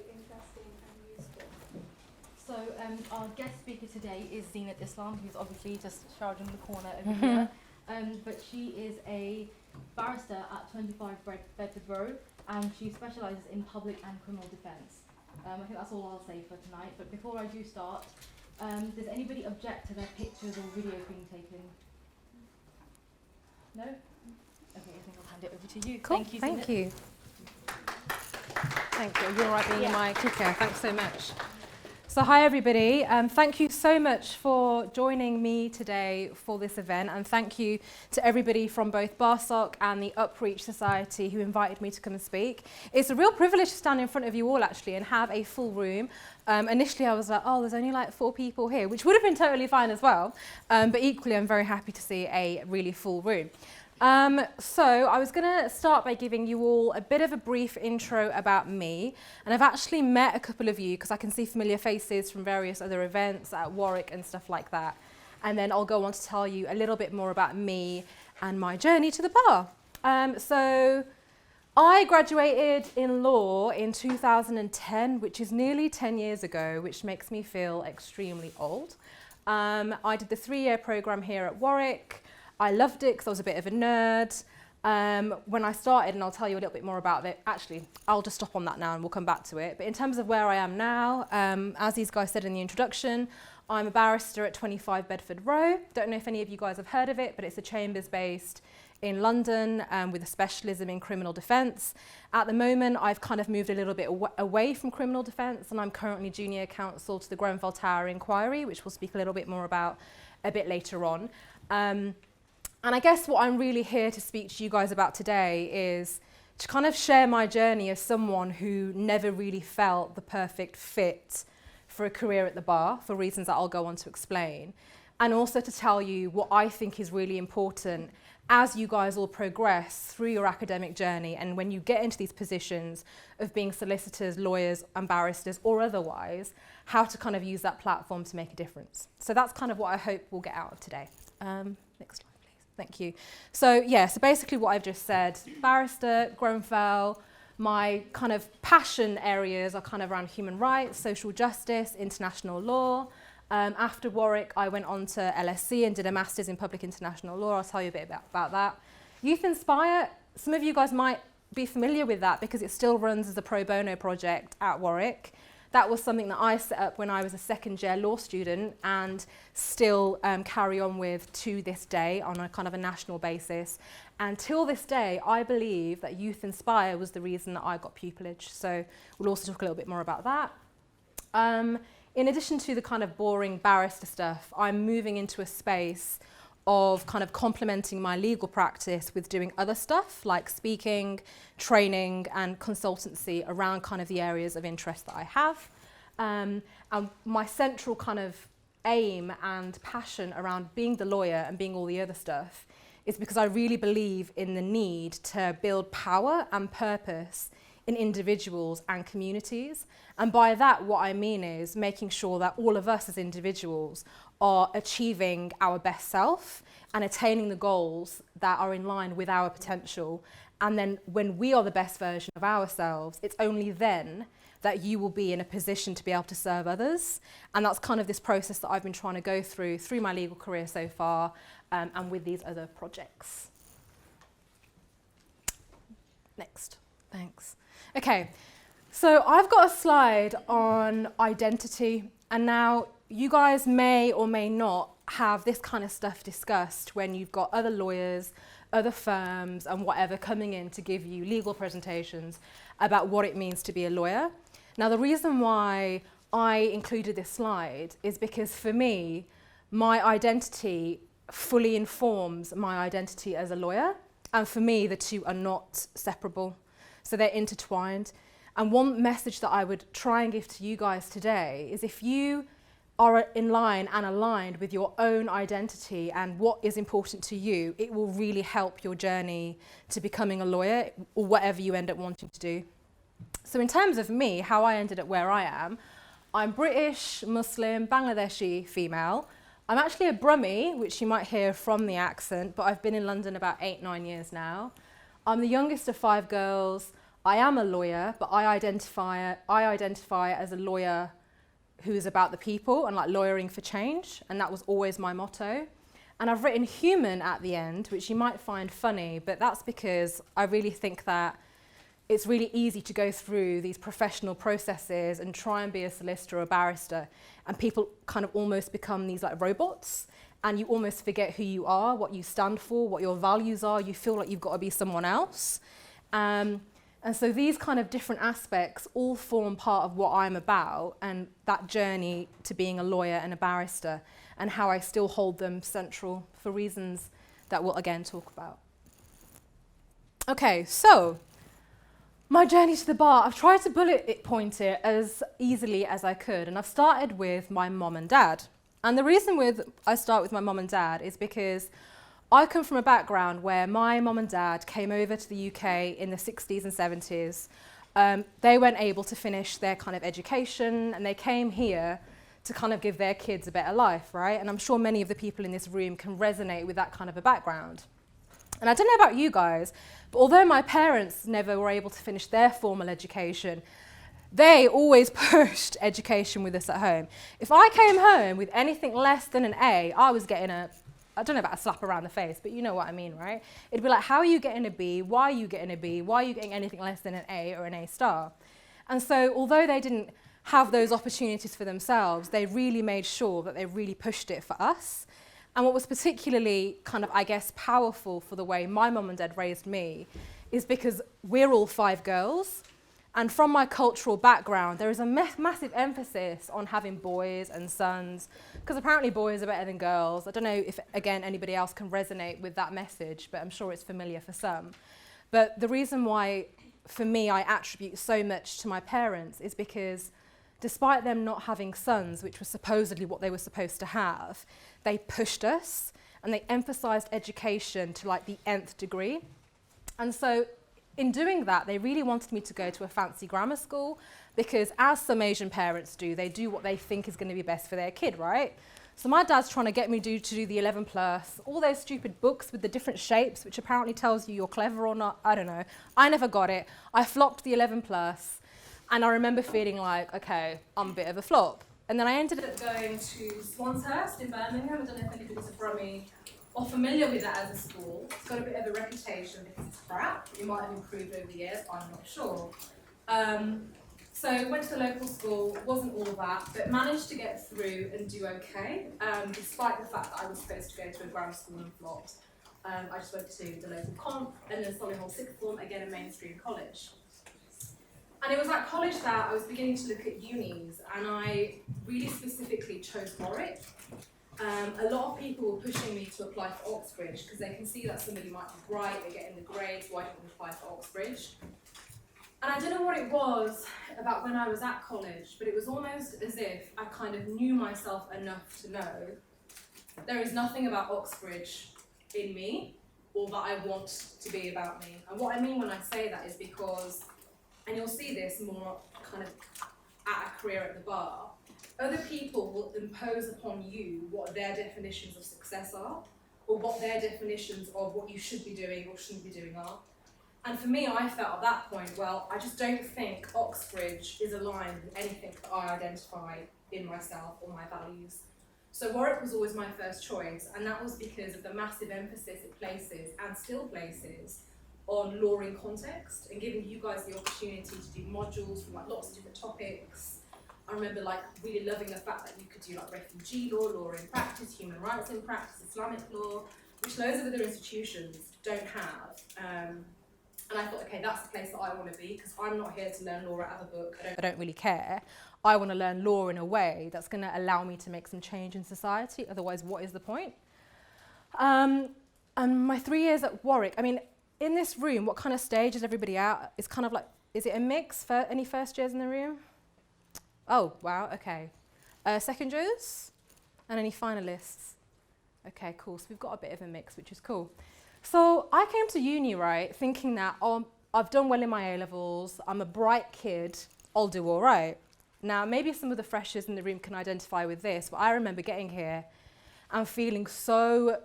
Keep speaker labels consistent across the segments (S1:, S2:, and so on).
S1: interesting and useful.
S2: So our guest speaker today is Zeenat Islam, who's obviously just shrouded in the corner over here. But she is a barrister at 25 Bedford Road, and she specialises in public and criminal defence. I think that's all I'll say for tonight. But before I do start, does anybody object to their pictures or videos being taken? No? Okay, I think I'll hand it over to you.
S3: Cool.
S2: Thank you.
S3: Thank you. Thank you. You're all right being my clicker. Thanks so much. So hi everybody, thank you so much for joining me today for this event, and thank you to everybody from both BARSOC and the Upreach Society who invited me to come and speak. It's a real privilege to stand in front of you all actually and have a full room. Initially I was like, oh, there's only like 4 people here, which would have been totally fine as well, but equally I'm very happy to see a really full room. So I was going to start by giving you all a bit of a brief intro about me, and I've actually met a couple of you because I can see familiar faces from various other events at Warwick and stuff like that, and then I'll go on to tell you a little bit more about me and my journey to the bar. So I graduated in law in 2010, which is nearly 10 years ago, which makes me feel extremely old. I did the 3-year programme here at Warwick. I loved it because I was a bit of a nerd. When I started, and I'll tell you a little bit more about it, actually, I'll just stop on that now and we'll come back to it. But in terms of where I am now, as these guys said in the introduction, I'm a barrister at 25 Bedford Row. Don't know if any of you guys have heard of it, but it's a chambers based in London with a specialism in criminal defence. At the moment, I've kind of moved a little bit away from criminal defence, and I'm currently junior counsel to the Grenfell Tower inquiry, which we'll speak a little bit more about a bit later on. And I guess what I'm really here to speak to you guys about today is to kind of share my journey as someone who never really felt the perfect fit for a career at the bar, for reasons that I'll go on to explain, and also to tell you what I think is really important as you guys all progress through your academic journey, and when you get into these positions of being solicitors, lawyers and barristers or otherwise, how to kind of use that platform to make a difference. So that's kind of what I hope we'll get out of today. Next slide. Thank you. So yeah, so basically what I've just said, barrister, Grenfell, my kind of passion areas are kind of around human rights, social justice, international law. After Warwick, I went on to LSE and did a Masters in Public International Law. I'll tell you a bit about that. Youth Inspire, some of you guys might be familiar with that because it still runs as a pro bono project at Warwick. That was something that I set up when I was a second-year law student and still carry on with to this day on a kind of a national basis. And till this day, I believe that Youth Inspire was the reason that I got pupillage. So we'll also talk a little bit more about that. In addition to the kind of boring barrister stuff, I'm moving into a space of kind of complementing my legal practice with doing other stuff like speaking, training and consultancy around kind of the areas of interest that I have. And my central kind of aim and passion around being the lawyer and being all the other stuff is because I really believe in the need to build power and purpose in individuals and communities. And by that, what I mean is making sure that all of us as individuals are achieving our best self and attaining the goals that are in line with our potential. And then when we are the best version of ourselves, it's only then that you will be in a position to be able to serve others. And that's kind of this process that I've been trying to go through my legal career so far, and with these other projects. Next, thanks. Okay, so I've got a slide on identity, and now you guys may or may not have this kind of stuff discussed when you've got other lawyers, other firms and whatever coming in to give you legal presentations about what it means to be a lawyer. Now, the reason why I included this slide is because for me, my identity fully informs my identity as a lawyer. And for me, the two are not separable. So they're intertwined. And one message that I would try and give to you guys today is if you are in line and aligned with your own identity and what is important to you, it will really help your journey to becoming a lawyer or whatever you end up wanting to do. So in terms of me, how I ended up where I am, I'm British, Muslim, Bangladeshi female. I'm actually a Brummie, which you might hear from the accent, but I've been in London about 8-9 years now. I'm the youngest of 5 girls. I am a lawyer, but I identify as a lawyer who is about the people and like lawyering for change, and that was always my motto. And I've written human at the end, which you might find funny, but that's because I really think that it's really easy to go through these professional processes and try and be a solicitor or a barrister, and people kind of almost become these like robots, and you almost forget who you are, what you stand for, what your values are. You feel like you've got to be someone else. And so these kind of different aspects all form part of what I'm about, and that journey to being a lawyer and a barrister, and how I still hold them central for reasons that we'll again talk about. Okay, so my journey to the bar, I've tried to bullet point it as easily as I could, and I've started with my mom and dad. And the reason I start with my mom and dad is because I come from a background where my mom and dad came over to the UK in the 60s and 70s. They weren't able to finish their kind of education, and they came here to kind of give their kids a better life, right? And I'm sure many of the people in this room can resonate with that kind of a background. And I don't know about you guys, but although my parents never were able to finish their formal education, they always pushed education with us at home. If I came home with anything less than an A, I was getting I don't know about a slap around the face, but you know what I mean, right? It'd be like, how are you getting a B? Why are you getting a B? Why are you getting anything less than an A or an A star? And so although they didn't have those opportunities for themselves, they really made sure that they really pushed it for us. And what was particularly kind of, I guess, powerful for the way my mum and dad raised me is because we're all 5 girls. And from my cultural background, there is a massive emphasis on having boys and sons, because apparently boys are better than girls. I don't know if, again, anybody else can resonate with that message, but I'm sure it's familiar for some. But the reason why, for me, I attribute so much to my parents is because despite them not having sons, which was supposedly what they were supposed to have, they pushed us and they emphasized education to like the nth degree. And so in doing that, they really wanted me to go to a fancy grammar school because, as some Asian parents do, they do what they think is going to be best for their kid, right? So my dad's trying to get me to do the 11 plus, all those stupid books with the different shapes, which apparently tells you you're clever or not. I don't know. I never got it. I flopped the 11 plus, and I remember feeling like, okay, I'm a bit of a flop. And then I ended up going to Swanshurst in Birmingham. I don't know if anybody's from me or familiar with that as a school. It's got a bit of a reputation because it's crap. It might have improved over the years, I'm not sure. So went to the local school, wasn't all that, but managed to get through and do okay, despite the fact that I was supposed to go to a grammar school and flopped. I just went to the local comp and then Solihull sixth form, again a mainstream college. And it was at college that I was beginning to look at unis, and I really specifically chose Warwick. A lot of people were pushing me to apply for Oxbridge because they can see that somebody might be bright, they're getting the grades, why don't you apply for Oxbridge? And I don't know what it was about when I was at college, but it was almost as if I kind of knew myself enough to know there is nothing about Oxbridge in me or that I want to be about me. And what I mean when I say that is because, and you'll see this more kind of at a career at the bar, other people will impose upon you what their definitions of success are, or what their definitions of what you should be doing or shouldn't be doing are. And for me, I felt at that point, well, I just don't think Oxbridge is aligned with anything that I identify in myself or my values. So Warwick was always my first choice, and that was because of the massive emphasis it places, and still places, on law in context, and giving you guys the opportunity to do modules from like lots of different topics. I remember like really loving the fact that you could do like refugee law, law in practice, human rights in practice, Islamic law, which loads of other institutions don't have. And I thought, okay, that's the place that I want to be, because I'm not here to learn law out of a book. I don't really care. I want to learn law in a way that's going to allow me to make some change in society. Otherwise, what is the point? And my 3 years at Warwick, I mean, in this room, what kind of stage is everybody at? It's kind of like, is it a mix? Any first years in the room? Oh, wow, okay. Second years? And any finalists? Okay, cool. So we've got a bit of a mix, which is cool. So I came to uni, right, thinking that, oh, I've done well in my A-levels, I'm a bright kid, I'll do all right. Now, maybe some of the freshers in the room can identify with this, but I remember getting here and feeling so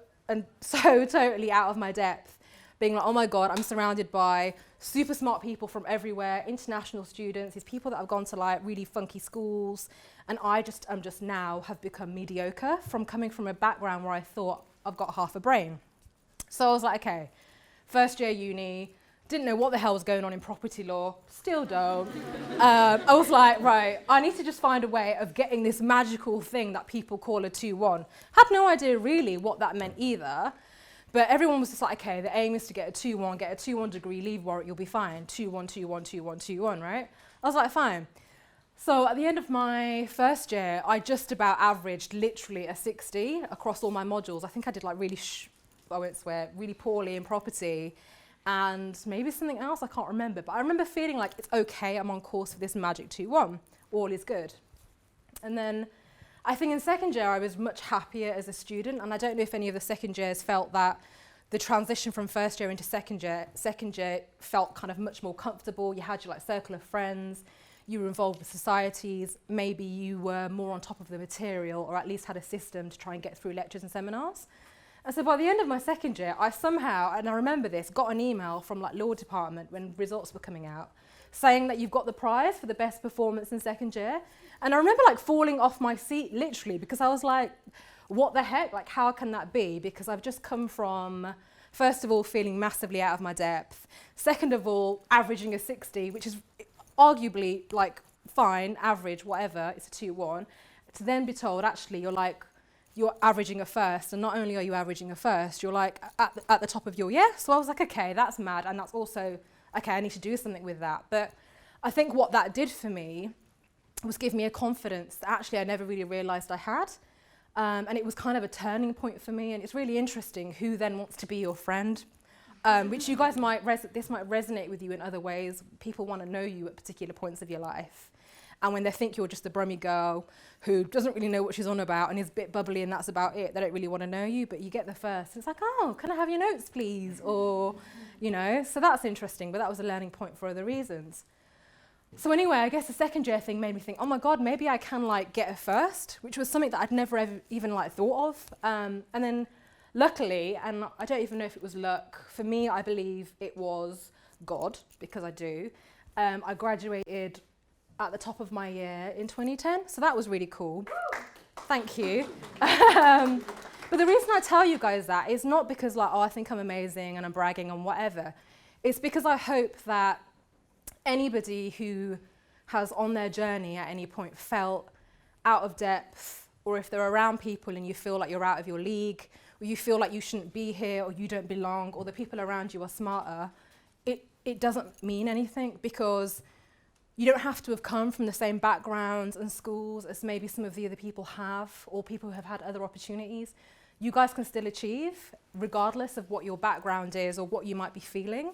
S3: totally out of my depth, being like, oh my God, I'm surrounded by super smart people from everywhere, international students, these people that have gone to like really funky schools. And I just now have become mediocre from coming from a background where I thought I've got half a brain. So I was like, okay, first year uni, didn't know what the hell was going on in property law, still don't. I was like, right, I need to just find a way of getting this magical thing that people call a 2-1. Had no idea really what that meant either, but everyone was just like, okay, the aim is to get a 2-1, get a 2-1 degree, leave Warwick, you'll be fine. 2-1, 2-1, 2-1, 2-1, right? I was like, fine. So at the end of my first year, I just about averaged literally a 60 across all my modules. I think I did like really, I won't swear, really poorly in property. And maybe something else, I can't remember. But I remember feeling like it's okay, I'm on course for this magic 2-1. All is good. And then I think in second year, I was much happier as a student. And I don't know if any of the second years felt that the transition from first year into second year felt kind of much more comfortable. You had your like circle of friends, you were involved with societies, maybe you were more on top of the material or at least had a system to try and get through lectures and seminars. And so by the end of my second year, I somehow, and I remember this, got an email from like law department when results were coming out saying that you've got the prize for the best performance in second year. And I remember like falling off my seat literally because I was like, what the heck? Like, how can that be? Because I've just come from, first of all, feeling massively out of my depth. Second of all, averaging a 60, which is arguably like fine, average, whatever, it's a 2-1. To then be told, actually, you're averaging a first, and not only are you averaging a first, you're like at the top of your year. So I was like, okay, that's mad, and that's also, okay, I need to do something with that. But I think what that did for me was give me a confidence that actually I never really realised I had. And it was kind of a turning point for me, and it's really interesting who then wants to be your friend, which you guys this might resonate with you in other ways. People want to know you at particular points of your life. And when they think you're just a brummy girl who doesn't really know what she's on about and is a bit bubbly and that's about it, they don't really want to know you, but you get the first. It's like, oh, can I have your notes, please? Or, you know, so that's interesting, but that was a learning point for other reasons. So anyway, I guess the second year thing made me think, oh my God, maybe I can like get a first, which was something that I'd never ever even like thought of. And then luckily, and I don't even know if it was luck, for me, I believe it was God, because I do. I graduated at the top of my year in 2010, so that was really cool. Thank you. But the reason I tell you guys that is not because like, oh, I think I'm amazing and I'm bragging on whatever. It's because I hope that anybody who has on their journey at any point felt out of depth, or if they're around people and you feel like you're out of your league, or you feel like you shouldn't be here, or you don't belong, or the people around you are smarter, it doesn't mean anything, because you don't have to have come from the same backgrounds and schools as maybe some of the other people have, or people who have had other opportunities. You guys can still achieve, regardless of what your background is or what you might be feeling.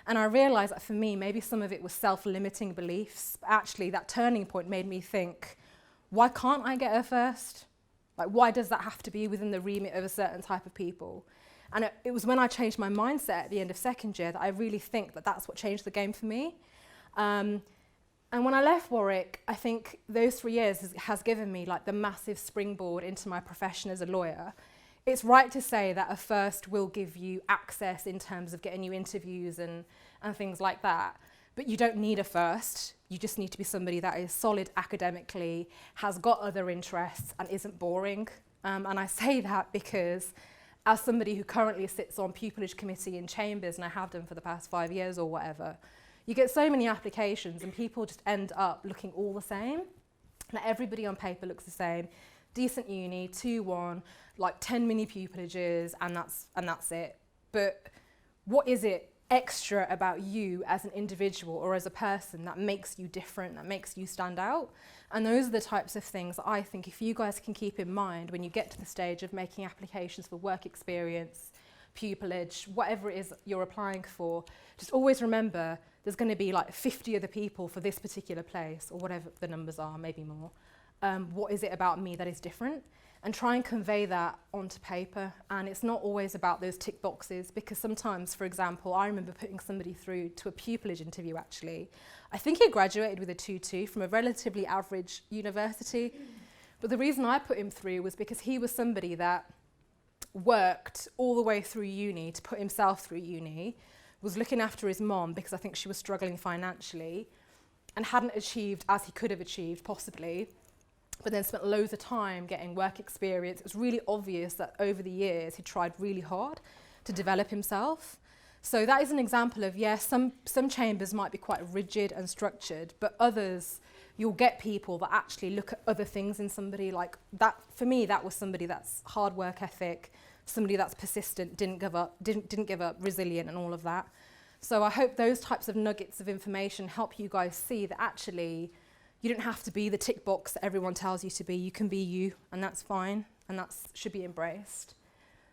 S3: And I realised that for me, maybe some of it was self-limiting beliefs. But actually, that turning point made me think, why can't I get a first? Like, why does that have to be within the remit of a certain type of people? And it was when I changed my mindset at the end of second year that I really think that that's what changed the game for me. And when I left Warwick, I think those 3 years has given me like the massive springboard into my profession as a lawyer. It's right to say that a first will give you access in terms of getting you interviews and things like that. But you don't need a first. You just need to be somebody that is solid academically, has got other interests and isn't boring. And I say that because as somebody who currently sits on pupillage committee in Chambers, and I have done for the past 5 years or whatever, you get so many applications and people just end up looking all the same. Like everybody on paper looks the same. Decent uni, 2-1, like 10 mini pupillages, and that's it. But what is it extra about you as an individual or as a person that makes you different, that makes you stand out? And those are the types of things that I think if you guys can keep in mind when you get to the stage of making applications for work experience, pupillage, whatever it is you're applying for, just always remember there's going to be like 50 other people for this particular place, or whatever the numbers are, maybe more. What is it about me that is different? And try and convey that onto paper. And it's not always about those tick boxes, because sometimes, for example, I remember putting somebody through to a pupillage interview actually. I think he graduated with a 2-2 from a relatively average university. But the reason I put him through was because he was somebody that worked all the way through uni to put himself through uni, was looking after his mom because I think she was struggling financially and hadn't achieved as he could have achieved possibly, but then spent loads of time getting work experience. It was really obvious that over the years he tried really hard to develop himself. So that is an example of, yes, some chambers might be quite rigid and structured, but others, you'll get people that actually look at other things in somebody. Like that, for me, that was somebody that's hard work ethic, somebody that's persistent, didn't give up, resilient and all of that. So I hope those types of nuggets of information help you guys see that actually you don't have to be the tick box that everyone tells you to be. You can be you, and that's fine, and that should be embraced.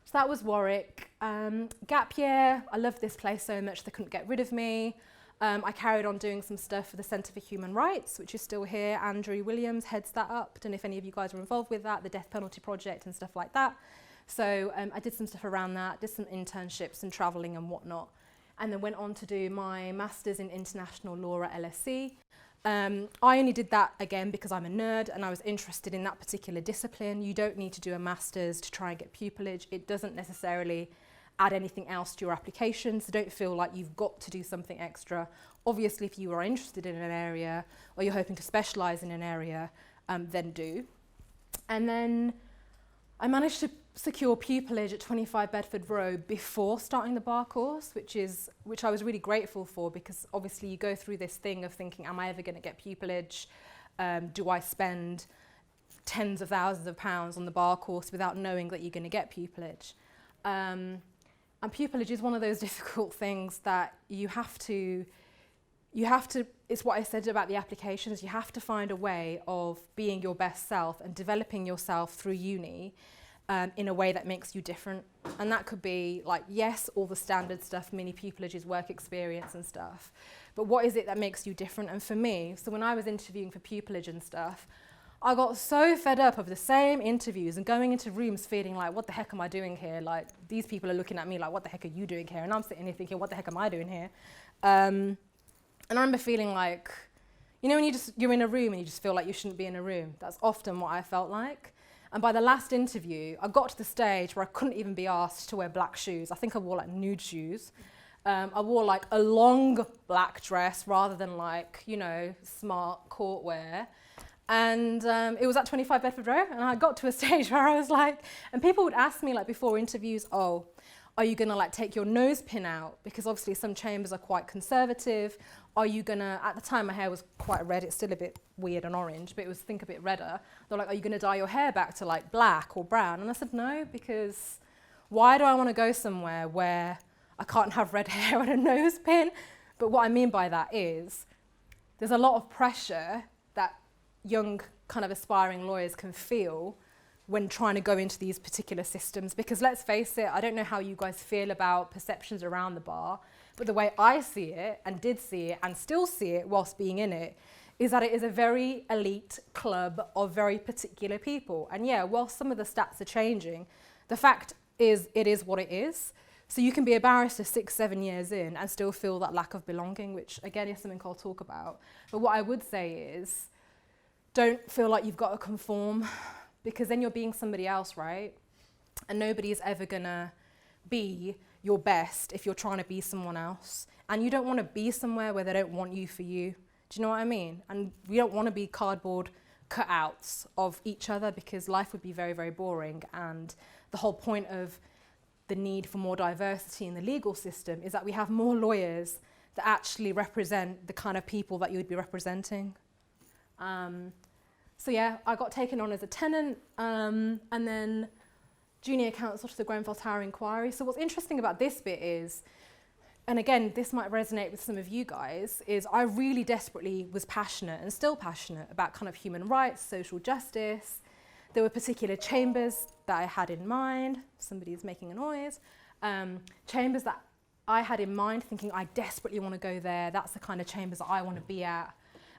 S3: So that was Warwick. Gap year, I loved this place so much they couldn't get rid of me. I carried on doing some stuff for the Centre for Human Rights, which is still here. Andrew Williams heads that up. Don't know if any of you guys are involved with that, the Death Penalty Project and stuff like that. So I did some stuff around that, did some internships and travelling and whatnot, and then went on to do my Masters in International Law at LSE. I only did that again because I'm a nerd and I was interested in that particular discipline. You don't need to do a master's to try and get pupillage. It doesn't necessarily add anything else to your application, so don't feel like you've got to do something extra. Obviously, if you are interested in an area or you're hoping to specialise in an area, then do. And then I managed to secure pupillage at 25 Bedford Row before starting the bar course, which I was really grateful for, because obviously you go through this thing of thinking, am I ever going to get pupillage? Do I spend tens of thousands of pounds on the bar course without knowing that you're going to get pupillage? And pupillage is one of those difficult things that you have to, it's what I said about the applications, you have to find a way of being your best self and developing yourself through uni in a way that makes you different. And that could be like, yes, all the standard stuff, mini pupillages, work experience and stuff, but what is it that makes you different? And for me, so when I was interviewing for pupillage and stuff, I got so fed up of the same interviews and going into rooms feeling like, what the heck am I doing here? Like, these people are looking at me like, what the heck are you doing here? And I'm sitting here thinking, what the heck am I doing here? And I remember feeling like, you know, when you're in a room and you just feel like you shouldn't be in a room. That's often what I felt like. And by the last interview, I got to the stage where I couldn't even be asked to wear black shoes. I think I wore like nude shoes. I wore like a long black dress rather than like, you know, smart court wear. And it was at 25 Bedford Row, and I got to a stage where I was like, and people would ask me like before interviews, oh, are you gonna like take your nose pin out? Because obviously some chambers are quite conservative. Are you gonna, at the time my hair was quite red, it's still a bit weird and orange, but it was, I think, a bit redder. They're like, are you gonna dye your hair back to like black or brown? And I said, no, because why do I wanna go somewhere where I can't have red hair and a nose pin? But what I mean by that is, there's a lot of pressure that young kind of aspiring lawyers can feel when trying to go into these particular systems, because let's face it, I don't know how you guys feel about perceptions around the bar, but the way I see it and did see it and still see it whilst being in it is that it is a very elite club of very particular people. And yeah, whilst some of the stats are changing, the fact is it is what it is. So you can be a barrister 6-7 years in and still feel that lack of belonging, which again is something I'll talk about. But what I would say is, don't feel like you've got to conform, because then you're being somebody else, right? And nobody is ever gonna be your best if you're trying to be someone else. And you don't want to be somewhere where they don't want you for you. Do you know what I mean? And we don't want to be cardboard cutouts of each other, because life would be very, very boring. And the whole point of the need for more diversity in the legal system is that we have more lawyers that actually represent the kind of people that you would be representing. So yeah, I got taken on as a tenant, and then junior counsel to the Grenfell Tower inquiry. So what's interesting about this bit is, and again, this might resonate with some of you guys, is I really desperately was passionate and still passionate about kind of human rights, social justice. There were particular chambers that I had in mind. Somebody's making a noise. Chambers that I had in mind, thinking I desperately want to go there. That's the kind of chambers that I want to be at.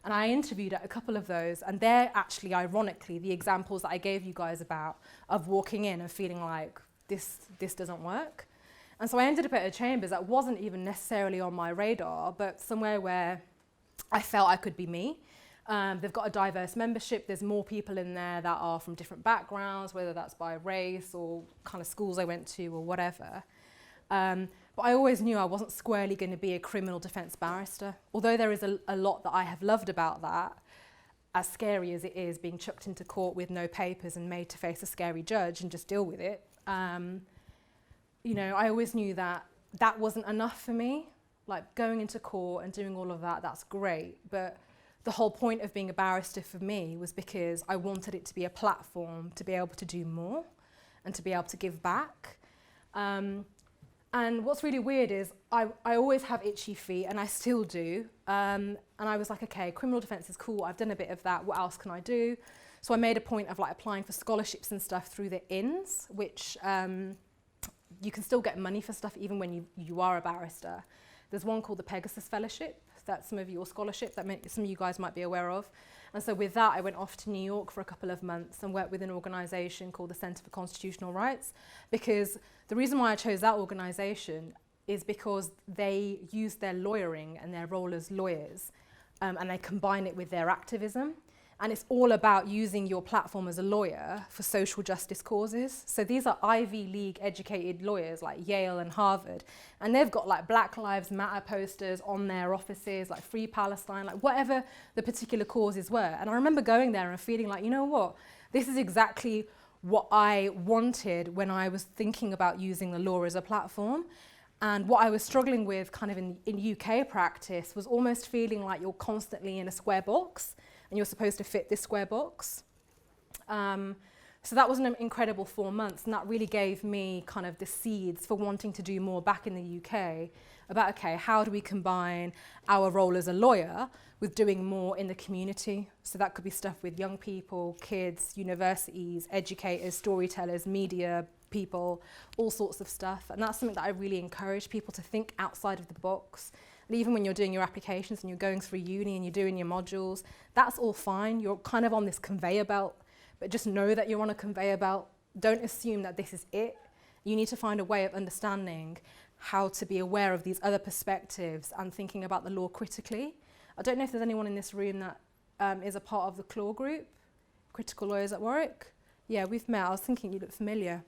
S3: And I interviewed at a couple of those, and they're actually, ironically, the examples that I gave you guys about of walking in and feeling like this doesn't work. And so I ended up at a chambers that wasn't even necessarily on my radar, but somewhere where I felt I could be me. They've got a diverse membership. There's more people in there that are from different backgrounds, whether that's by race or kind of schools I went to or whatever. But I always knew I wasn't squarely going to be a criminal defence barrister. Although there is a lot that I have loved about that, as scary as it is being chucked into court with no papers and made to face a scary judge and just deal with it, you know, I always knew that that wasn't enough for me. Like going into court and doing all of that, that's great. But the whole point of being a barrister for me was because I wanted it to be a platform to be able to do more and to be able to give back. And what's really weird is I always have itchy feet, and I still do. And I was like, okay, criminal defence is cool. I've done a bit of that. What else can I do? So I made a point of like applying for scholarships and stuff through the INS, which you can still get money for stuff even when you are a barrister. There's one called the Pegasus Fellowship. That's some of your scholarship that some of you guys might be aware of. And so with that, I went off to New York for a couple of months and worked with an organisation called the Centre for Constitutional Rights, because the reason why I chose that organisation is because they use their lawyering and their role as lawyers, and they combine it with their activism. And it's all about using your platform as a lawyer for social justice causes. So these are Ivy League educated lawyers like Yale and Harvard. And they've got like Black Lives Matter posters on their offices, like Free Palestine, like whatever the particular causes were. And I remember going there and feeling like, you know what, this is exactly what I wanted when I was thinking about using the law as a platform. And what I was struggling with kind of in UK practice was almost feeling like you're constantly in a square box and you're supposed to fit this square box. So that was an incredible 4 months, and that really gave me kind of the seeds for wanting to do more back in the UK about, okay, how do we combine our role as a lawyer with doing more in the community? So that could be stuff with young people, kids, universities, educators, storytellers, media people, all sorts of stuff. And that's something that I really encourage people to think outside of the box. And even when you're doing your applications and you're going through uni and you're doing your modules, that's all fine. You're kind of on this conveyor belt, but just know that you're on a conveyor belt. Don't assume that this is it. You need to find a way of understanding how to be aware of these other perspectives and thinking about the law critically. I don't know if there's anyone in this room that is a part of the CLAW group, Critical Lawyers at Warwick. Yeah, we've met. I was thinking you look familiar.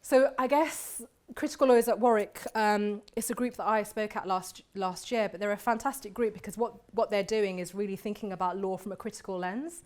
S3: So I guess Critical Lawyers at Warwick, it's a group that I spoke at last year, but they're a fantastic group because what they're doing is really thinking about law from a critical lens.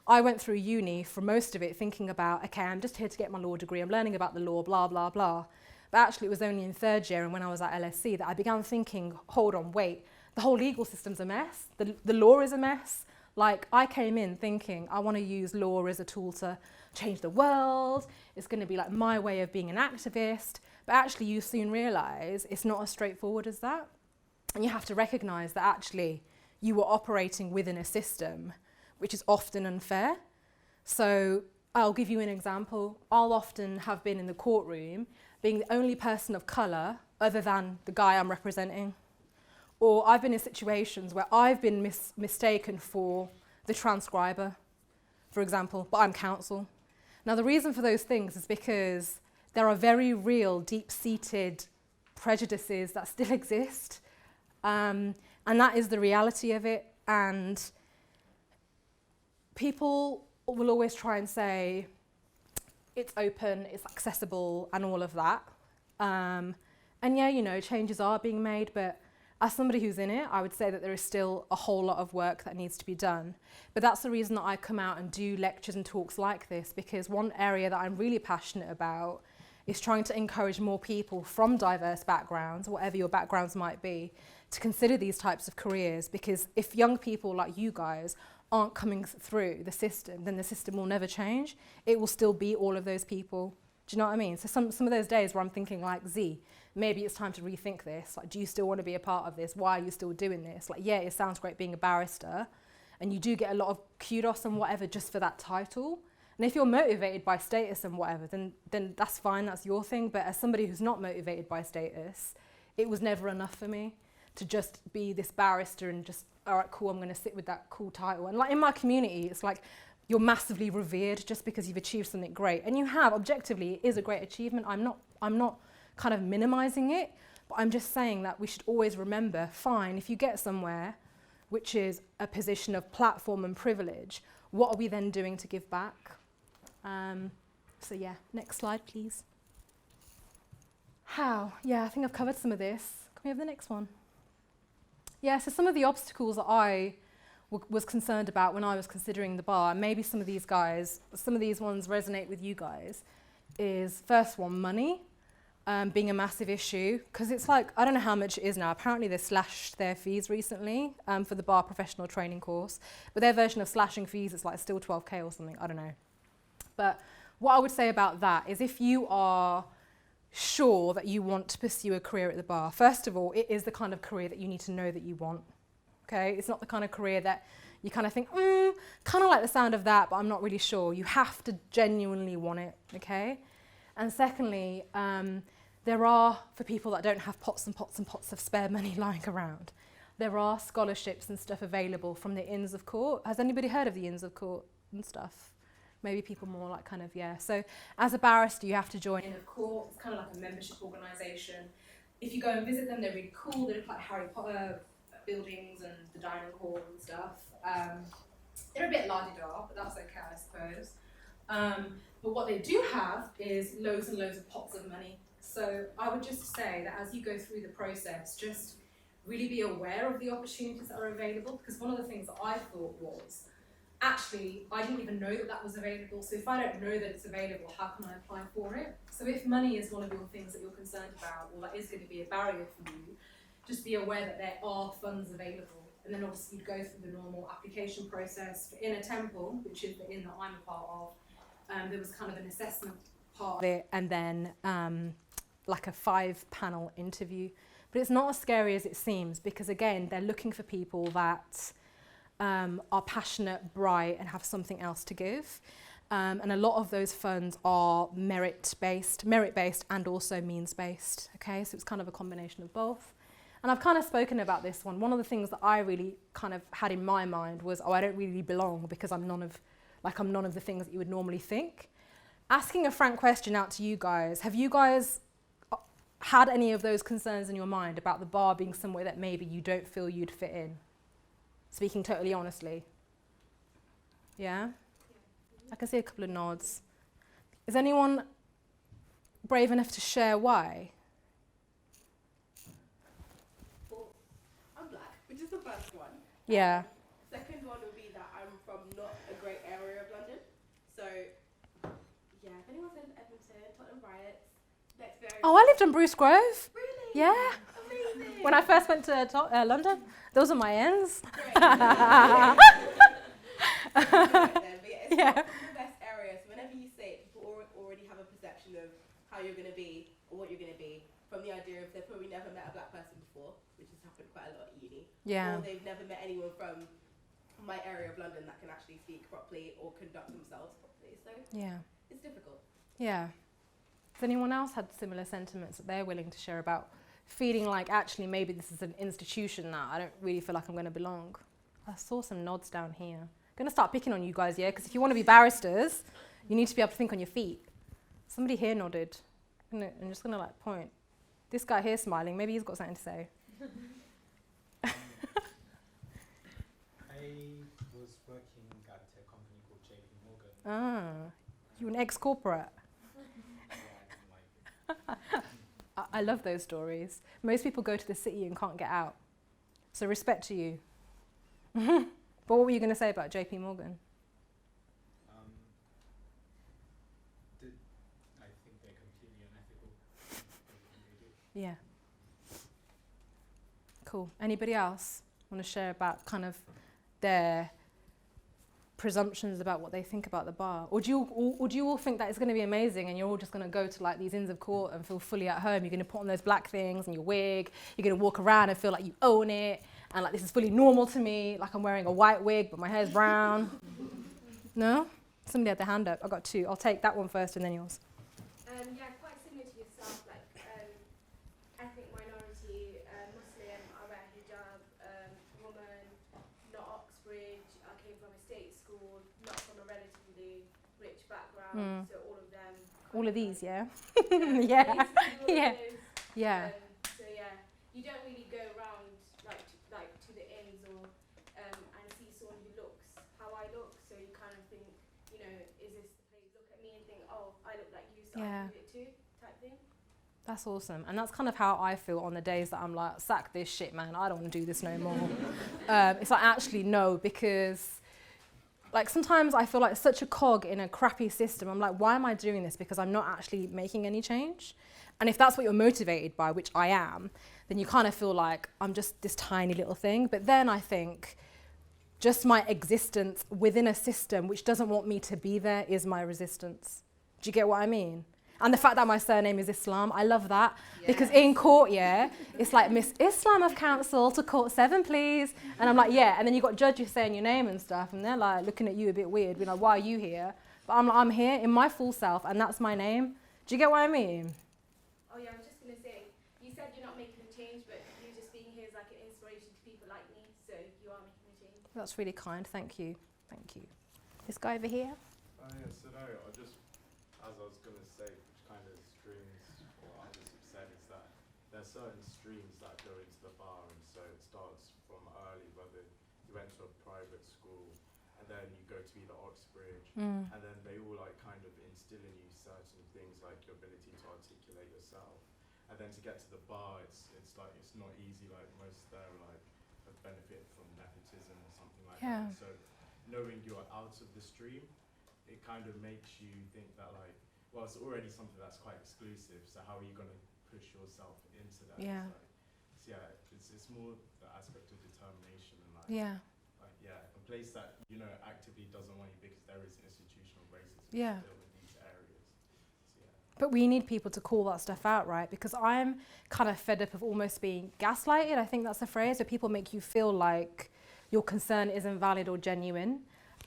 S3: I went through uni for most of it thinking about, okay, I'm just here to get my law degree, I'm learning about the law, blah, blah, blah. But actually it was only in third year and when I was at LSE that I began thinking, hold on, wait, the whole legal system's a mess, the law is a mess. Like, I came in thinking I want to use law as a tool to change the world. It's going to be like my way of being an activist. But actually, you soon realise it's not as straightforward as that. And you have to recognise that actually you were operating within a system which is often unfair. So I'll give you an example. I'll often have been in the courtroom being the only person of colour other than the guy I'm representing. Or I've been in situations where I've been mistaken for the transcriber, for example, but I'm counsel. Now, the reason for those things is because there are very real, deep-seated prejudices that still exist, and that is the reality of it. And people will always try and say, it's open, it's accessible, and all of that. And yeah, you know, changes are being made, but as somebody who's in it, I would say that there is still a whole lot of work that needs to be done. But that's the reason that I come out and do lectures and talks like this, because one area that I'm really passionate about is trying to encourage more people from diverse backgrounds, whatever your backgrounds might be, to consider these types of careers. Because if young people like you guys aren't coming through the system, then the system will never change. It will still be all of those people. Do you know what I mean? So some of those days where I'm thinking like, Z, maybe it's time to rethink this. Like, do you still want to be a part of this? Why are you still doing this? Like, yeah, it sounds great being a barrister, and you do get a lot of kudos and whatever just for that title. And if you're motivated by status and whatever, then that's fine, that's your thing. But as somebody who's not motivated by status, it was never enough for me to just be this barrister and just, all right, cool, I'm going to sit with that cool title. And like in my community, it's like, you're massively revered just because you've achieved something great. And you have, objectively, it is a great achievement. I'm not kind of minimizing it, but I'm just saying that we should always remember, fine, if you get somewhere, which is a position of platform and privilege, what are we then doing to give back? So yeah, next slide, please. How? Yeah, I think I've covered some of this. Can we have the next one? Yeah, so some of the obstacles that I was concerned about when I was considering the bar, and maybe some of these ones resonate with you guys, is first one, money. Being a massive issue, because it's like, I don't know how much it is now. Apparently they slashed their fees recently for the bar professional training course, but their version of slashing fees is like still 12k or something, I don't know. But what I would say about that is, if you are sure that you want to pursue a career at the bar, first of all, it is the kind of career that you need to know that you want, okay? It's not the kind of career that you kind of think, kind of like the sound of that, but I'm not really sure. You have to genuinely want it, okay? And secondly, there are, for people that don't have pots and pots and pots of spare money lying around, there are scholarships and stuff available from the Inns of Court. Has anybody heard of the Inns of Court and stuff? Maybe people more like kind of, yeah. So as a barrister, you have to join Inn of Court. It's kind of like a membership organisation. If you go and visit them, they're really cool. They look like Harry Potter buildings and the dining hall and stuff. They're a bit la-di-da, but that's okay, I suppose. But what they do have is loads and loads of pots of money. So I would just say that as you go through the process, just really be aware of the opportunities that are available, because one of the things that I thought was, actually, I didn't even know that that was available. So if I don't know that it's available, how can I apply for it? So if money is one of your things that you're concerned about, or that is going to be a barrier for you, just be aware that there are funds available. And then obviously you'd go through the normal application process for Inner Temple, which is the inn that I'm a part of. There was kind of an assessment part of it, and then like a 5-panel interview. But it's not as scary as it seems, because again, they're looking for people that are passionate, bright, and have something else to give. And a lot of those funds are merit-based and also means-based, okay? So it's kind of a combination of both. And I've kind of spoken about this one. One of the things that I really kind of had in my mind was, I don't really belong because I'm none of the things that you would normally think. Asking a frank question out to you guys, have you guys had any of those concerns in your mind about the bar being somewhere that maybe you don't feel you'd fit in? Speaking totally honestly. Yeah? I can see a couple of nods. Is anyone brave enough to share why?
S4: Well, I'm black, which is the first one.
S3: Yeah.
S4: Second one would be that I'm from not a great area of London. So, yeah, if anyone's in Edmonton, Tottenham Riots, that's very...
S3: Oh, I lived in Bruce Grove.
S4: Really?
S3: Yeah.
S4: Amazing.
S3: When I first went to London, those are my ends.
S4: Great. But yeah, it's not the best area. So whenever you say it, people already have a perception of how you're going to be or what you're going to be from the idea of they've probably never met a black person before, which has happened quite a lot at uni.
S3: Yeah.
S4: Or they've never met anyone from my area of London that can actually speak properly or conduct themselves properly. So
S3: Yeah.
S4: it's difficult.
S3: Yeah. Has anyone else had similar sentiments that they're willing to share about feeling like, actually, maybe this is an institution that I don't really feel like I'm going to belong? I saw some nods down here. I'm going to start picking on you guys, yeah? Because if you want to be barristers, you need to be able to think on your feet. Somebody here nodded. I'm just going to like point. This guy here smiling, maybe he's got something to say.
S5: I was working at a company called JP Morgan.
S3: Ah, you an ex-corporate? I love those stories. Most people go to the city and can't get out. So respect to you. But what were you going to say about JP Morgan?
S5: I think they're completely unethical. Everything they do.
S3: Yeah. Cool. Anybody else want to share about kind of their presumptions about what they think about the bar? Or do you all think that it's going to be amazing and you're all just going to go to like these Inns of Court and feel fully at home? You're going to put on those black things and your wig. You're going to walk around and feel like you own it. And like, this is fully normal to me. Like I'm wearing a white wig, but my hair's brown. No? Somebody had their hand up. I got two. I'll take that one first and then yours.
S1: Yeah, quite similar to yourself, like ethnic minority, Muslim, I wear hijab, woman, not Oxbridge, I came from a state school, not from a relatively rich background, so all of them.
S3: All of these, yeah?
S1: Yeah.
S3: Yeah. Yeah. Yeah.
S1: So yeah, you don't really go around like to the inns or you know, is this the place? Look at me and think, oh, I look like you, so
S3: Yeah.
S1: I can do it too, type thing.
S3: That's awesome. And that's kind of how I feel on the days that I'm like, sack this shit, man. I don't want to do this no more. It's like, actually, no, because like sometimes I feel like such a cog in a crappy system. I'm like, why am I doing this? Because I'm not actually making any change. And if that's what you're motivated by, which I am, then you kind of feel like I'm just this tiny little thing. But then I think just my existence within a system which doesn't want me to be there is my resistance. Do you get what I mean? And the fact that my surname is Islam, I love that. Yes. Because in court, yeah, it's like, Miss Islam of Counsel to court 7, please. And I'm like, yeah. And then you got judges saying your name and stuff, and they're like looking at you a bit weird, being like, why are you here? But I'm like, I'm here in my full self, and that's my name. Do you get what I mean?
S1: Oh yeah, I was just going to say, you said you're not making a change, but you just being here is like an inspiration to people like me, so you are making a change.
S3: That's really kind, thank you. Thank you. This guy over here?
S6: Oh yeah, so no, I just, as I was going to say, which kind of streams what others have said, is that there's certain streams that go into the bar, and so it starts from early, whether you went to a private school, and then you go to either Oxbridge, and then they all like kind of instill in you certain things like your ability to articulate yourself, and then to get to the bar, it's like it's not easy. Like most there like have benefited from nepotism or something like that. So knowing you're out of the stream, it kind of makes you think that like, well, it's already something that's quite exclusive, so how are you going to push yourself into that?
S3: Yeah.
S6: So yeah, it's more the aspect of determination and like,
S3: Yeah.
S6: A place that, you know, actively doesn't want you because there is institutional racism
S3: Yeah.
S6: still in these areas. So yeah.
S3: But we need people to call that stuff out, right? Because I'm kind of fed up of almost being gaslighted. I think that's the phrase, where people make you feel like your concern isn't valid or genuine,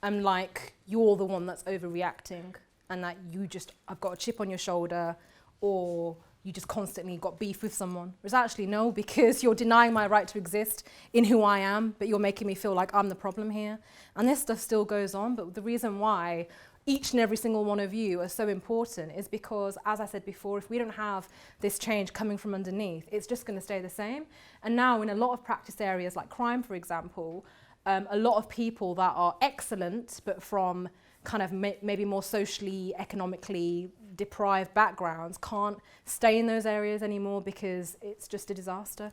S3: and like you're the one that's overreacting, and that you just have got a chip on your shoulder, or you just constantly got beef with someone. Whereas actually no, because you're denying my right to exist in who I am, but you're making me feel like I'm the problem here. And this stuff still goes on, but the reason why each and every single one of you are so important is because, as I said before, if we don't have this change coming from underneath, it's just going to stay the same. And now in a lot of practice areas like crime, for example, a lot of people that are excellent, but from kind of maybe more socially, economically deprived backgrounds, can't stay in those areas anymore because it's just a disaster.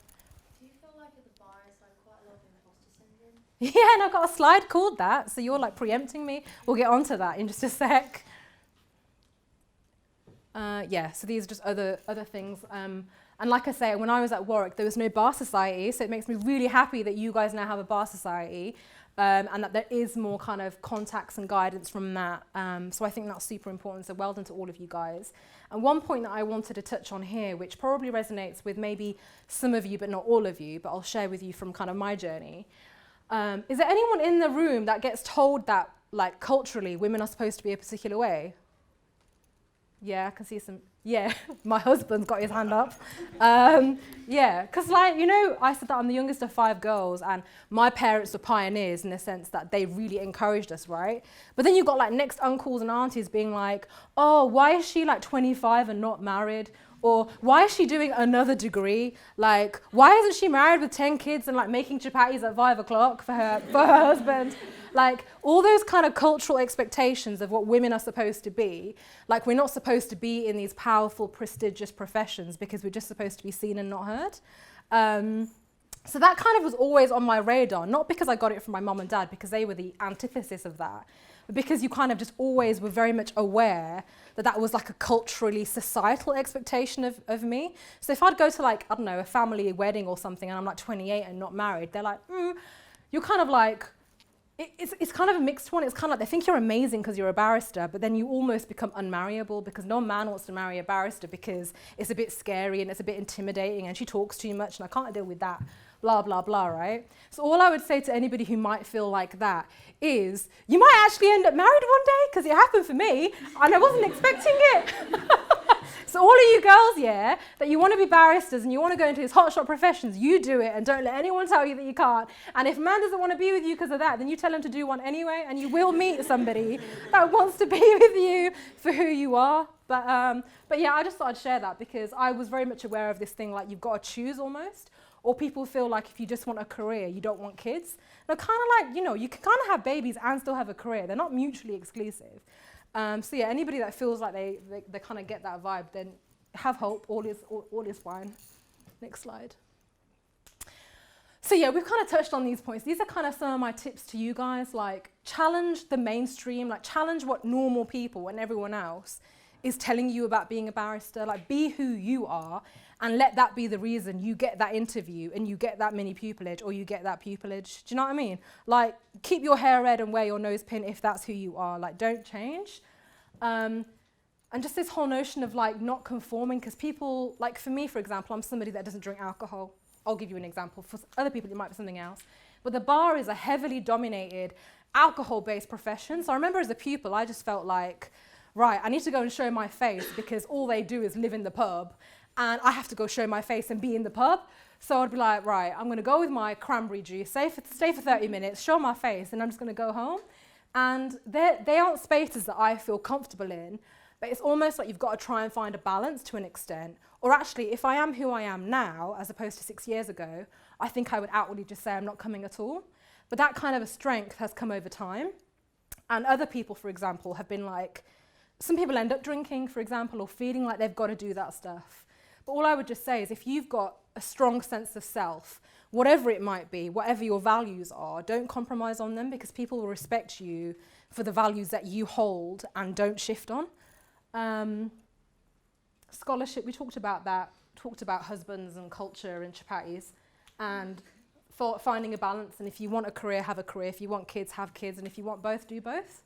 S2: Do you feel like at the bar it's like quite a lot of imposter syndrome?
S3: Yeah, and I've got a slide called that, so you're like preempting me. We'll get onto that in just a sec. Yeah, so these are just other things. And like I say, when I was at Warwick, there was no bar society, so it makes me really happy that you guys now have a bar society, and that there is more kind of contacts and guidance from that. So I think that's super important, so well done to all of you guys. And one point that I wanted to touch on here, which probably resonates with maybe some of you, but not all of you, but I'll share with you from kind of my journey. Is there anyone in the room that gets told that, like, culturally, women are supposed to be a particular way? Yeah, I can see some. Yeah, my husband's got his hand up. Yeah, because like, you know, I said that I'm the youngest of 5 girls, and my parents were pioneers in the sense that they really encouraged us, right? But then you've got like next uncles and aunties being like, oh, why is she like 25 and not married? Or why is she doing another degree? Like, why isn't she married with 10 kids and like making chapatis at 5 o'clock for her husband? Like, all those kind of cultural expectations of what women are supposed to be. Like, we're not supposed to be in these powerful, prestigious professions because we're just supposed to be seen and not heard. So that kind of was always on my radar, not because I got it from my mum and dad, because they were the antithesis of that, but because you kind of just always were very much aware that that was like a culturally societal expectation of me. So if I'd go to like, I don't know, a family wedding or something, and I'm like 28 and not married, they're like, you're kind of like, it's kind of a mixed one. It's kind of like they think you're amazing because you're a barrister, but then you almost become unmarriable because no man wants to marry a barrister because it's a bit scary and it's a bit intimidating and she talks too much and I can't deal with that, blah, blah, blah, right? So all I would say to anybody who might feel like that is you might actually end up married one day, because it happened for me and I wasn't expecting it. So all of you girls, yeah, that you want to be barristers and you want to go into these hotshot professions, you do it and don't let anyone tell you that you can't. And if a man doesn't want to be with you because of that, then you tell him to do one anyway, and you will meet somebody that wants to be with you for who you are. But yeah, I just thought I'd share that because I was very much aware of this thing, like you've got to choose almost, Or people feel like if you just want a career, you don't want kids. They're kind of like, you can kind of have babies and still have a career. They're not mutually exclusive. So yeah, anybody that feels like they kind of get that vibe, then have hope, all is fine. Next slide. So yeah, we've kind of touched on these points. These are kind of some of my tips to you guys, like challenge the mainstream, like challenge what normal people and everyone else is telling you about being a barrister, like be who you are and let that be the reason you get that interview and you get that mini pupillage or you get that pupillage. Do you know what I mean? Like keep your hair red and wear your nose pin if that's who you are, like don't change. And just this whole notion of like not conforming, because people, like for me, for example, I'm somebody that doesn't drink alcohol. I'll give you an example. For other people, it might be something else. But the bar is a heavily dominated, alcohol-based profession. So I remember as a pupil, I just felt like, right, I need to go and show my face because all they do is live in the pub. And I have to go show my face and be in the pub. So I'd be like, right, I'm going to go with my cranberry juice, stay for 30 minutes, show my face, and I'm just going to go home. And they aren't spaces that I feel comfortable in. But it's almost like you've got to try and find a balance to an extent. Or actually, if I am who I am now, as opposed to 6 years ago, I think I would outwardly just say I'm not coming at all. But that kind of a strength has come over time. And other people, for example, have been like, some people end up drinking, for example, or feeling like they've got to do that stuff. But all I would just say is if you've got a strong sense of self, whatever it might be, whatever your values are, don't compromise on them because people will respect you for the values that you hold and don't shift on. Scholarship, we talked about that, talked about husbands and culture and chapatis and for finding a balance. And if you want a career, have a career. If you want kids, have kids. And if you want both, do both.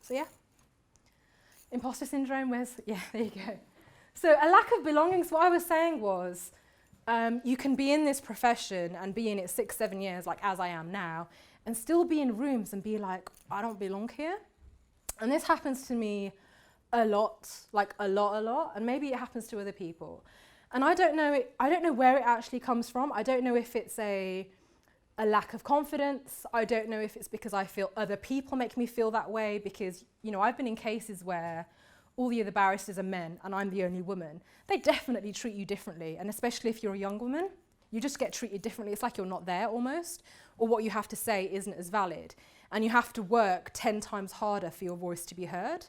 S3: So yeah. Imposter syndrome, yeah, there you go. So a lack of belongings, what I was saying was, you can be in this profession and be in it 6-7 years, like as I am now, and still be in rooms and be like, I don't belong here. And this happens to me a lot, like a lot, and maybe it happens to other people. And I don't know where it actually comes from. I don't know if it's a lack of confidence. I don't know if it's because I feel other people make me feel that way because, I've been in cases where all the other barristers are men and I'm the only woman. They definitely treat you differently. And especially if you're a young woman, you just get treated differently. It's like you're not there almost, or what you have to say isn't as valid. And you have to work 10 times harder for your voice to be heard.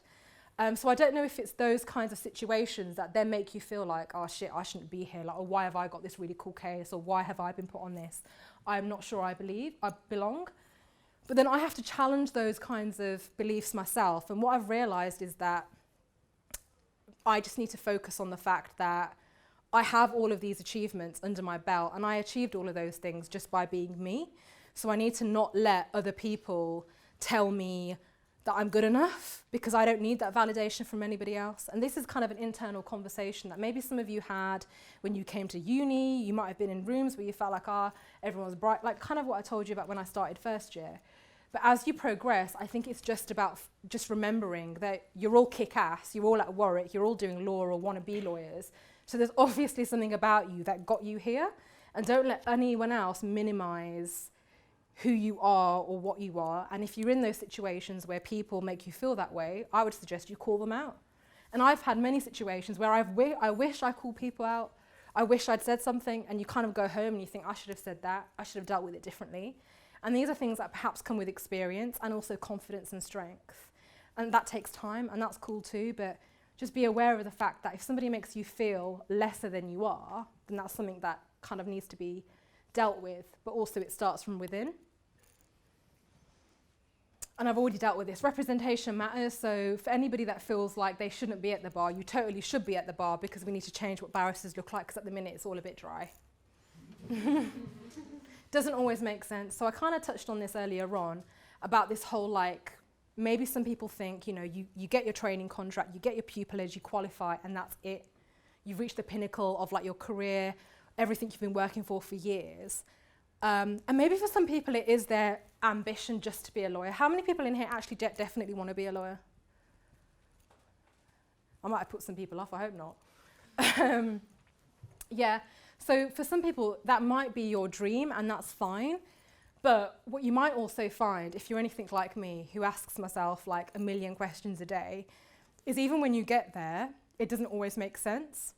S3: So I don't know if it's those kinds of situations that then make you feel like, oh shit, I shouldn't be here. Like, oh, why have I got this really cool case? Or why have I been put on this? I'm not sure I belong. But then I have to challenge those kinds of beliefs myself. And what I've realized is that I just need to focus on the fact that I have all of these achievements under my belt and I achieved all of those things just by being me. So I need to not let other people tell me that I'm good enough because I don't need that validation from anybody else. And this is kind of an internal conversation that maybe some of you had when you came to uni. You might have been in rooms where you felt like, everyone's bright, like kind of what I told you about when I started first year. But as you progress, I think it's just about just remembering that you're all kick-ass, you're all at Warwick, you're all doing law or want to be lawyers. So there's obviously something about you that got you here. And don't let anyone else minimize who you are or what you are. And if you're in those situations where people make you feel that way, I would suggest you call them out. And I've had many situations where I wish I called people out. I wish I'd said something, and you kind of go home and you think, I should have said that. I should have dealt with it differently. And these are things that perhaps come with experience and also confidence and strength. And that takes time, and that's cool too, but just be aware of the fact that if somebody makes you feel lesser than you are, then that's something that kind of needs to be dealt with, but also it starts from within. And I've already dealt with this. Representation matters. So for anybody that feels like they shouldn't be at the bar, you totally should be at the bar because we need to change what barristers look like because at the minute it's all a bit dry. Doesn't always make sense. So I kind of touched on this earlier on about this whole like, maybe some people think, you get your training contract, you get your pupillage, you qualify, and that's it. You've reached the pinnacle of like your career, everything you've been working for years. And maybe for some people it is their ambition just to be a lawyer. How many people in here actually definitely want to be a lawyer? I might have put some people off, I hope not. Yeah, so for some people that might be your dream and that's fine. But what you might also find, if you're anything like me, who asks myself like a million questions a day, is even when you get there, it doesn't always make sense.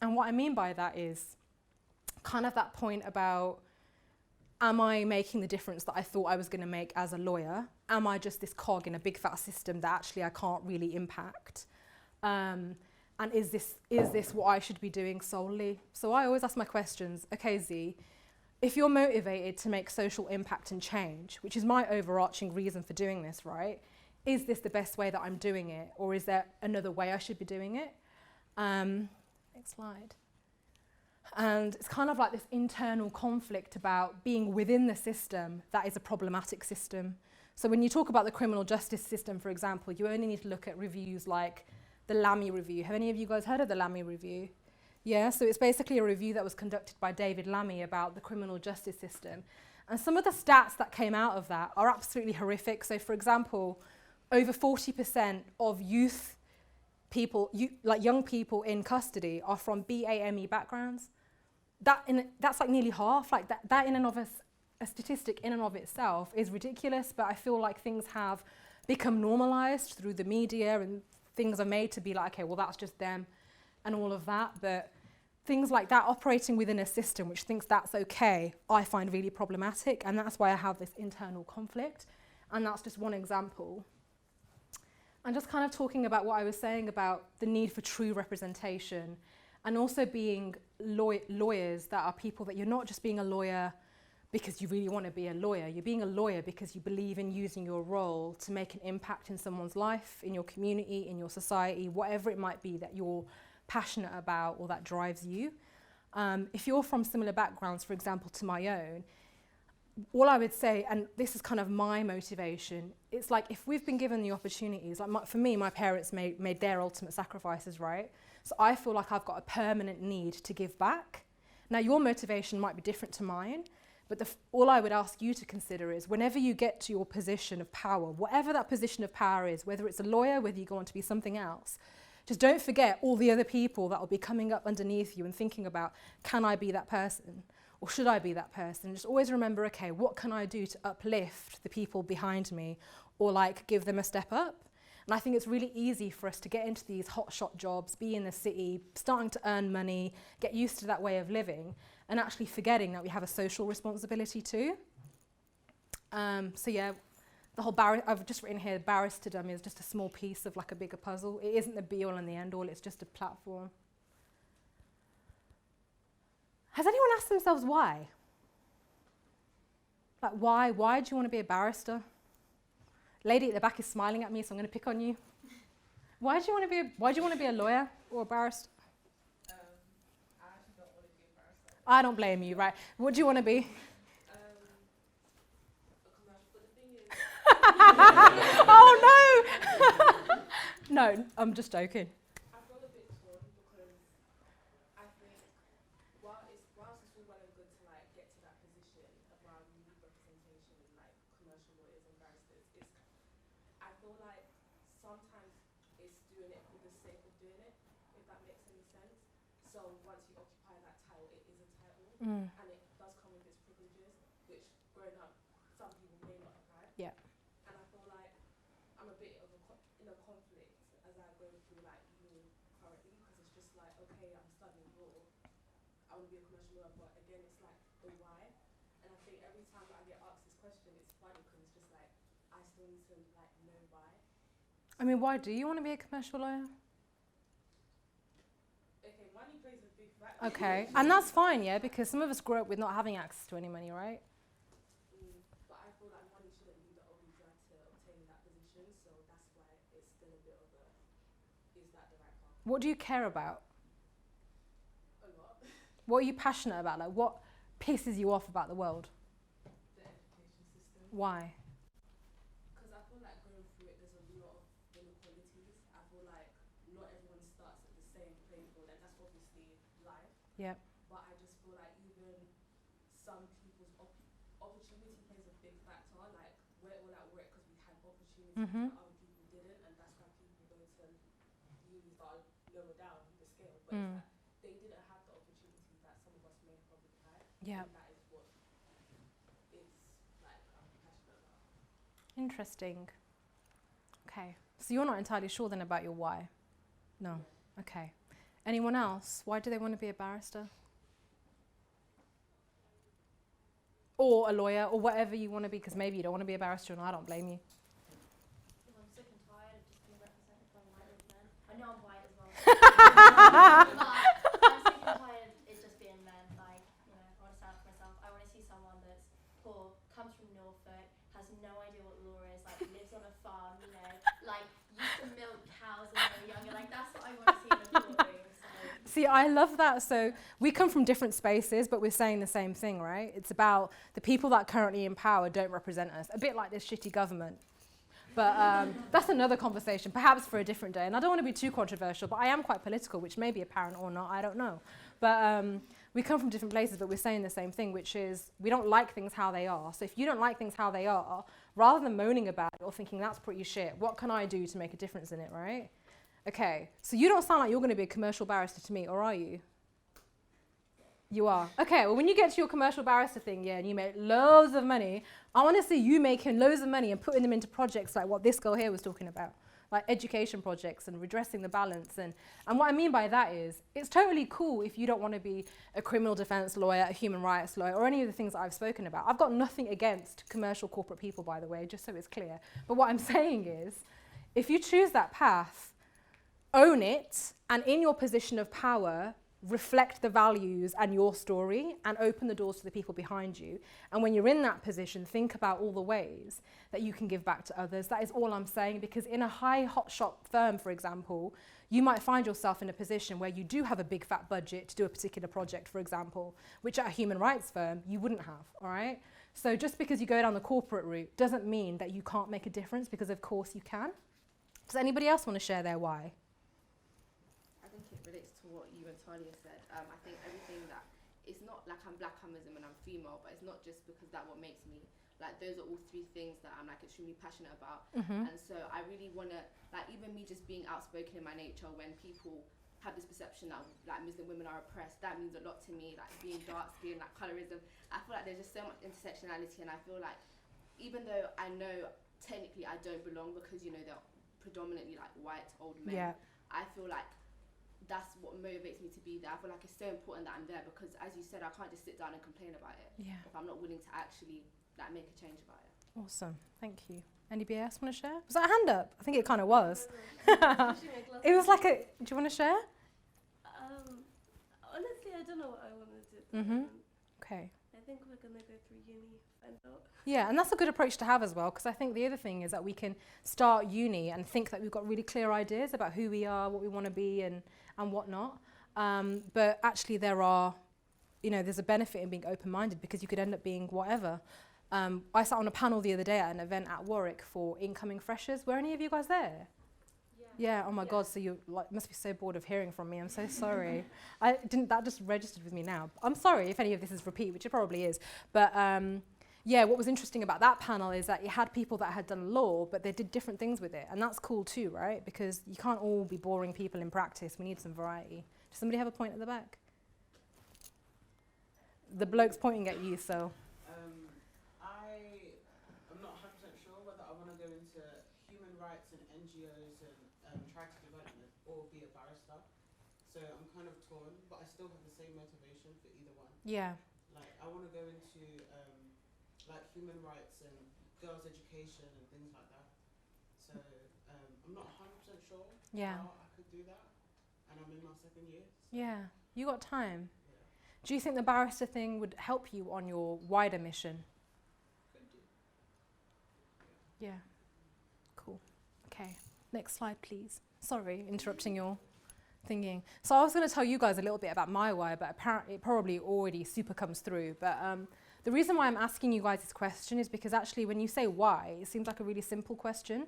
S3: And what I mean by that is, kind of that point about, am I making the difference that I thought I was going to make as a lawyer? Am I just this cog in a big fat system that actually I can't really impact? And is this what I should be doing solely? So I always ask my questions, okay, Z, if you're motivated to make social impact and change, which is my overarching reason for doing this, right? Is this the best way that I'm doing it? Or is there another way I should be doing it? Next slide. And it's kind of like this internal conflict about being within the system that is a problematic system. So when you talk about the criminal justice system, for example, you only need to look at reviews like the Lamy Review. Have any of you guys heard of the Lamy Review? Yeah, so it's basically a review that was conducted by David Lamy about the criminal justice system. And some of the stats that came out of that are absolutely horrific. So for example, over 40% of young people in custody are from BAME backgrounds. That's like nearly half. Like that in and of a statistic in and of itself is ridiculous, but I feel like things have become normalized through the media and things are made to be like, okay, well, that's just them and all of that. But things like that operating within a system which thinks that's okay, I find really problematic. And that's why I have this internal conflict. And that's just one example. And just kind of talking about what I was saying about the need for true representation and also being lawyers that are people that you're not just being a lawyer because you really want to be a lawyer. You're being a lawyer because you believe in using your role to make an impact in someone's life, in your community, in your society, whatever it might be that you're passionate about or that drives you. If you're from similar backgrounds, for example, to my own, all I would say, and this is kind of my motivation, it's like if we've been given the opportunities, like for me, my parents made their ultimate sacrifices, right? So I feel like I've got a permanent need to give back. Now, your motivation might be different to mine, but all I would ask you to consider is whenever you get to your position of power, whatever that position of power is, whether it's a lawyer, whether you go on to be something else, just don't forget all the other people that will be coming up underneath you and thinking about, can I be that person? Or should I be that person? Just always remember, okay, what can I do to uplift the people behind me or like give them a step up? And I think it's really easy for us to get into these hotshot jobs, be in the city, starting to earn money, get used to that way of living, and actually forgetting that we have a social responsibility too. So yeah, the whole I've just written here, barristerdom is just a small piece of like a bigger puzzle. It isn't the be all and the end all, it's just a platform. Has anyone asked themselves why? Like why do you want to be a barrister? Lady at the back is smiling at me, so I'm going to pick on you. Why do you want to be a lawyer or a barrister?
S4: I actually don't want to be a barrister.
S3: I don't blame you, right? What do you want to be?
S4: A commercial, but the thing is,
S3: Oh no! No, I'm just joking.
S4: I feel a bit torn because I think whilst it's all well and good to like get to that position of where you need representation in like commercial lawyers and barristers, I feel like sometimes it's doing it for the sake of doing it, if that makes any sense. So once you occupy that title, it is a title, and it does come with its privileges, which growing up, some people may not have had.
S3: Yeah.
S4: And I feel like I'm a bit of in a conflict as I go through like law currently, because it's just like, okay, I'm studying law, I want to be a commercial lawyer, but again, it's like the why. And I think every time I get asked this question, it's funny because it's just like I still need to like know why.
S3: I mean, why do you want to be a commercial lawyer?
S4: Okay, money plays a big factor.
S3: Okay, and that's fine, yeah, because some of us grew up with not having access to any money, right?
S4: But I feel like money shouldn't be the only drag to obtain that position, so that's why it's still a bit of a, is that the right path?
S3: What do you care about?
S4: A lot.
S3: What are you passionate about? Like, what pisses you off about the world?
S4: The education system.
S3: Why?
S4: Because I feel like going through it, there's a lot of inequalities. I feel like not everyone starts at the same playing field, and that's obviously life.
S3: Yeah.
S4: But I just feel like even some people's opportunity plays a big factor. Like we're all at work because we had opportunities that other people didn't, and that's why people go to unis that are lower down the scale. But it's like they didn't have the opportunities that some of us may have probably had.
S3: Yeah.
S4: And that is what it's like I'm passionate about.
S3: Interesting. Okay, so you're not entirely sure then about your why? No. Okay. Anyone else? Why do they want to be a barrister? or a lawyer, or whatever you want to be, because maybe you don't want to be a barrister, and I don't blame you.
S2: I'm sick and tired of just being represented by white old men. I know I'm white as well. But I'm sick and tired of it just being men. Like, you know, I want to stand up for myself. I want to see someone that's poor, comes from Norfolk, has no idea what law is, like lives on a farm, you know, like used to milk cows when they were younger. Like, that's what I want to see in a courtroom.
S3: See, I love that. So we come from different spaces, but we're saying the same thing, right? It's about the people that are currently in power don't represent us. A bit like this shitty government. But that's another conversation, perhaps for a different day. And I don't want to be too controversial, but I am quite political, which may be apparent or not, I don't know. But we come from different places, but we're saying the same thing, which is we don't like things how they are. So if you don't like things how they are, rather than moaning about it or thinking that's pretty shit, what can I do to make a difference in it, right? Okay, so you don't sound like you're going to be a commercial barrister to me, or are you? You are. Okay, well, when you get to your commercial barrister thing, yeah, and you make loads of money, I want to see you making loads of money and putting them into projects like what this girl here was talking about, like education projects and redressing the balance. And what I mean by that is, it's totally cool if you don't want to be a criminal defense lawyer, a human rights lawyer, or any of the things that I've spoken about. I've got nothing against commercial corporate people, by the way, just so it's clear. But what I'm saying is, if you choose that path, own it, and in your position of power, reflect the values and your story and open the doors to the people behind you. And when you're in that position, think about all the ways that you can give back to others. That is all I'm saying, because in a high hotshot firm, for example, you might find yourself in a position where you do have a big fat budget to do a particular project, for example, which at a human rights firm, you wouldn't have, all right? So just because you go down the corporate route doesn't mean that you can't make a difference, because of course you can. Does anybody else want to share their why?
S7: It relates to what you and Talia said. I think everything that it's not like I'm black, I'm Muslim, and I'm female, but it's not just because that what makes me. Like, those are all three things that I'm like extremely passionate about. And so I really want to, like, even me just being outspoken in my nature, when people have this perception that like Muslim women are oppressed, that means a lot to me. Like, being dark skinned, like colorism, I feel like there's just so much intersectionality, and I feel like even though I know technically I don't belong because, you know, they're predominantly like white old men, I feel like that's what motivates me to be there. I feel like it's so important that I'm there, because as you said, I can't just sit down and complain about it if I'm not willing to actually like make a change about it.
S3: Awesome, thank you. Anybody else want to share? Was that a hand up? I think it kind of was. It was like a, do you want to share?
S8: Honestly, I don't know what I want to do.
S3: Okay.
S8: I think we're going to go through uni, find out.
S3: Yeah, and that's a good approach to have as well, because I think the other thing is that we can start uni and think that we've got really clear ideas about who we are, what we want to be, and whatnot. But actually there are, you know, there's a benefit in being open-minded, because you could end up being whatever. I sat on a panel the other day at an event at Warwick for incoming freshers. Were any of you guys there? Yeah, oh my God, so you like must be so bored of hearing from me. I'm so sorry. That just registered with me now. I'm sorry if any of this is repeat, which it probably is. But yeah, what was interesting about that panel is that you had people that had done law, but they did different things with it. And that's cool too, right? Because you can't all be boring people in practice. We need some variety. Does somebody have a point at the back? The bloke's pointing at you, so.
S9: I'm not 100% sure whether I want to go into human rights and NGOs and charity development or be a barrister. So I'm kind of torn, but I still have the same motivation for either one.
S3: Yeah.
S9: Like, I want to go into like human rights and girls' education and things like that. So I'm not 100% sure how I could do that, and I'm in my second year. So
S3: Yeah, you got time. Do you think the barrister thing would help you on your wider mission?
S9: could do.
S3: Yeah. Cool. Okay. Next slide, please. Sorry, interrupting your thinking. So I was going to tell you guys a little bit about my why, but apparently it probably already super comes through. But the reason why I'm asking you guys this question is because actually when you say why, it seems like a really simple question.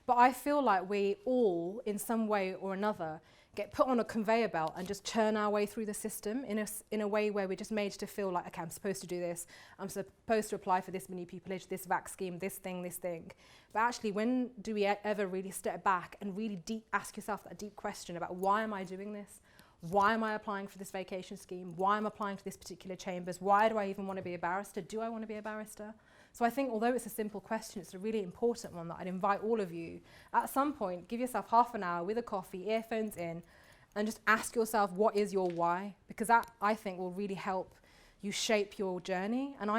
S3: But I feel like we all, in some way or another, get put on a conveyor belt and just churn our way through the system in a way where we're just made to feel like, okay, I'm supposed to do this. I'm supposed to apply for this mini pupillage, this VAC scheme, this thing. But actually, when do we ever really step back and really ask yourself that deep question about why am I doing this? Why am I applying for this vacation scheme? Why am I applying to this particular chambers? Why do I even want to be a barrister? Do I want to be a barrister? So I think although it's a simple question, it's a really important one that I'd invite all of you, at some point, give yourself half an hour with a coffee, earphones in, and just ask yourself, what is your why? Because that, I think, will really help you shape your journey. And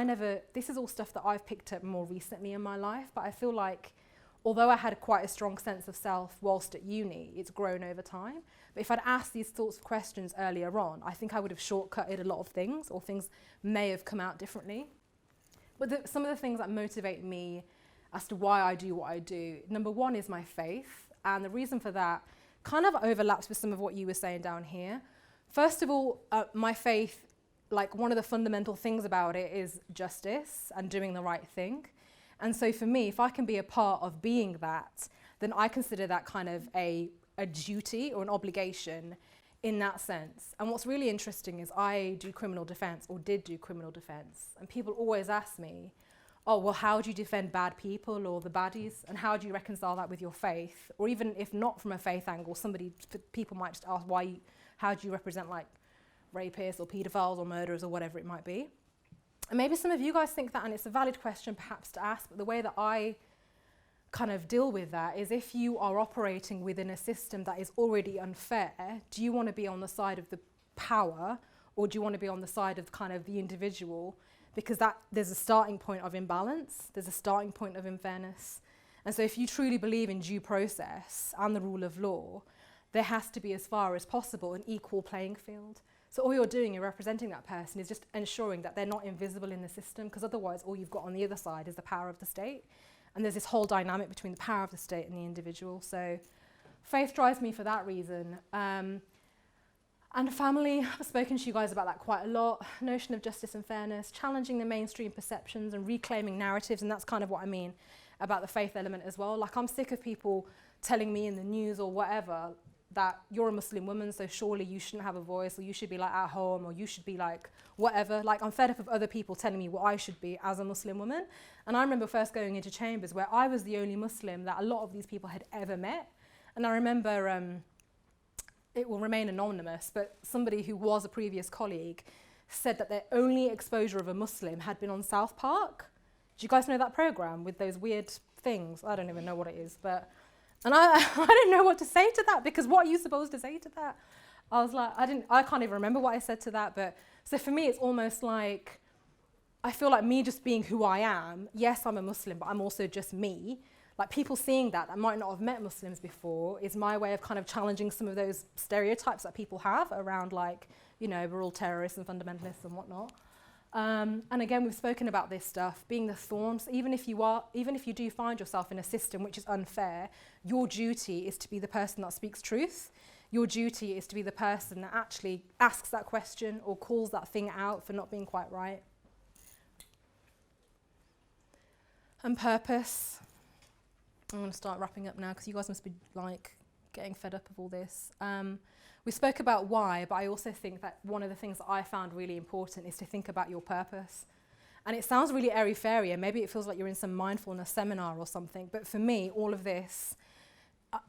S3: this is all stuff that I've picked up more recently in my life, but I feel like although I had quite a strong sense of self whilst at uni, it's grown over time. But if I'd asked these sorts of questions earlier on, I think I would have shortcutted a lot of things, or things may have come out differently. But some of the things that motivate me as to why I do what I do, number one is my faith. And the reason for that kind of overlaps with some of what you were saying down here. First of all, my faith, like one of the fundamental things about it is justice and doing the right thing. And so for me, if I can be a part of being that, then I consider that kind of a duty or an obligation in that sense. And what's really interesting is I do criminal defense, or did do criminal defense. And people always ask me, oh, well, how do you defend bad people or the baddies? And how do you reconcile that with your faith? Or even if not from a faith angle, people might just ask, how do you represent like rapists or paedophiles or murderers or whatever it might be? And maybe some of you guys think that, and it's a valid question perhaps to ask, but the way that I kind of deal with that is, if you are operating within a system that is already unfair, do you want to be on the side of the power, or do you want to be on the side of kind of the individual? Because there's a starting point of imbalance, there's a starting point of unfairness. And so if you truly believe in due process and the rule of law, there has to be, as far as possible, an equal playing field. So all you're doing in representing that person is just ensuring that they're not invisible in the system, because otherwise all you've got on the other side is the power of the state. And there's this whole dynamic between the power of the state and the individual. So faith drives me for that reason. And family, I've spoken to you guys about that quite a lot. Notion of justice and fairness, challenging the mainstream perceptions and reclaiming narratives. And that's kind of what I mean about the faith element as well. Like, I'm sick of people telling me in the news or whatever that you're a Muslim woman, so surely you shouldn't have a voice, or you should be like at home, or you should be like whatever. Like, I'm fed up of other people telling me what I should be as a Muslim woman. And I remember first going into chambers where I was the only Muslim that a lot of these people had ever met. And I remember, it will remain anonymous, but somebody who was a previous colleague said that their only exposure of a Muslim had been on South Park. Do you guys know that program with those weird things? I don't even know what it is, but... And I didn't know what to say to that, because what are you supposed to say to that? I was like, I can't even remember what I said to that. But so for me, it's almost like, I feel like me just being who I am. Yes, I'm a Muslim, but I'm also just me. Like, people seeing that might not have met Muslims before is my way of kind of challenging some of those stereotypes that people have around, like, you know, we're all terrorists and fundamentalists and whatnot. And again, we've spoken about this stuff, being the thorns. Even if you do find yourself in a system which is unfair, your duty is to be the person that speaks truth. Your duty is to be the person that actually asks that question or calls that thing out for not being quite right. And purpose. I'm going to start wrapping up now, because you guys must be like getting fed up of all this. We spoke about why, but I also think that one of the things that I found really important is to think about your purpose. And it sounds really airy-fairy, and maybe it feels like you're in some mindfulness seminar or something, but for me, all of this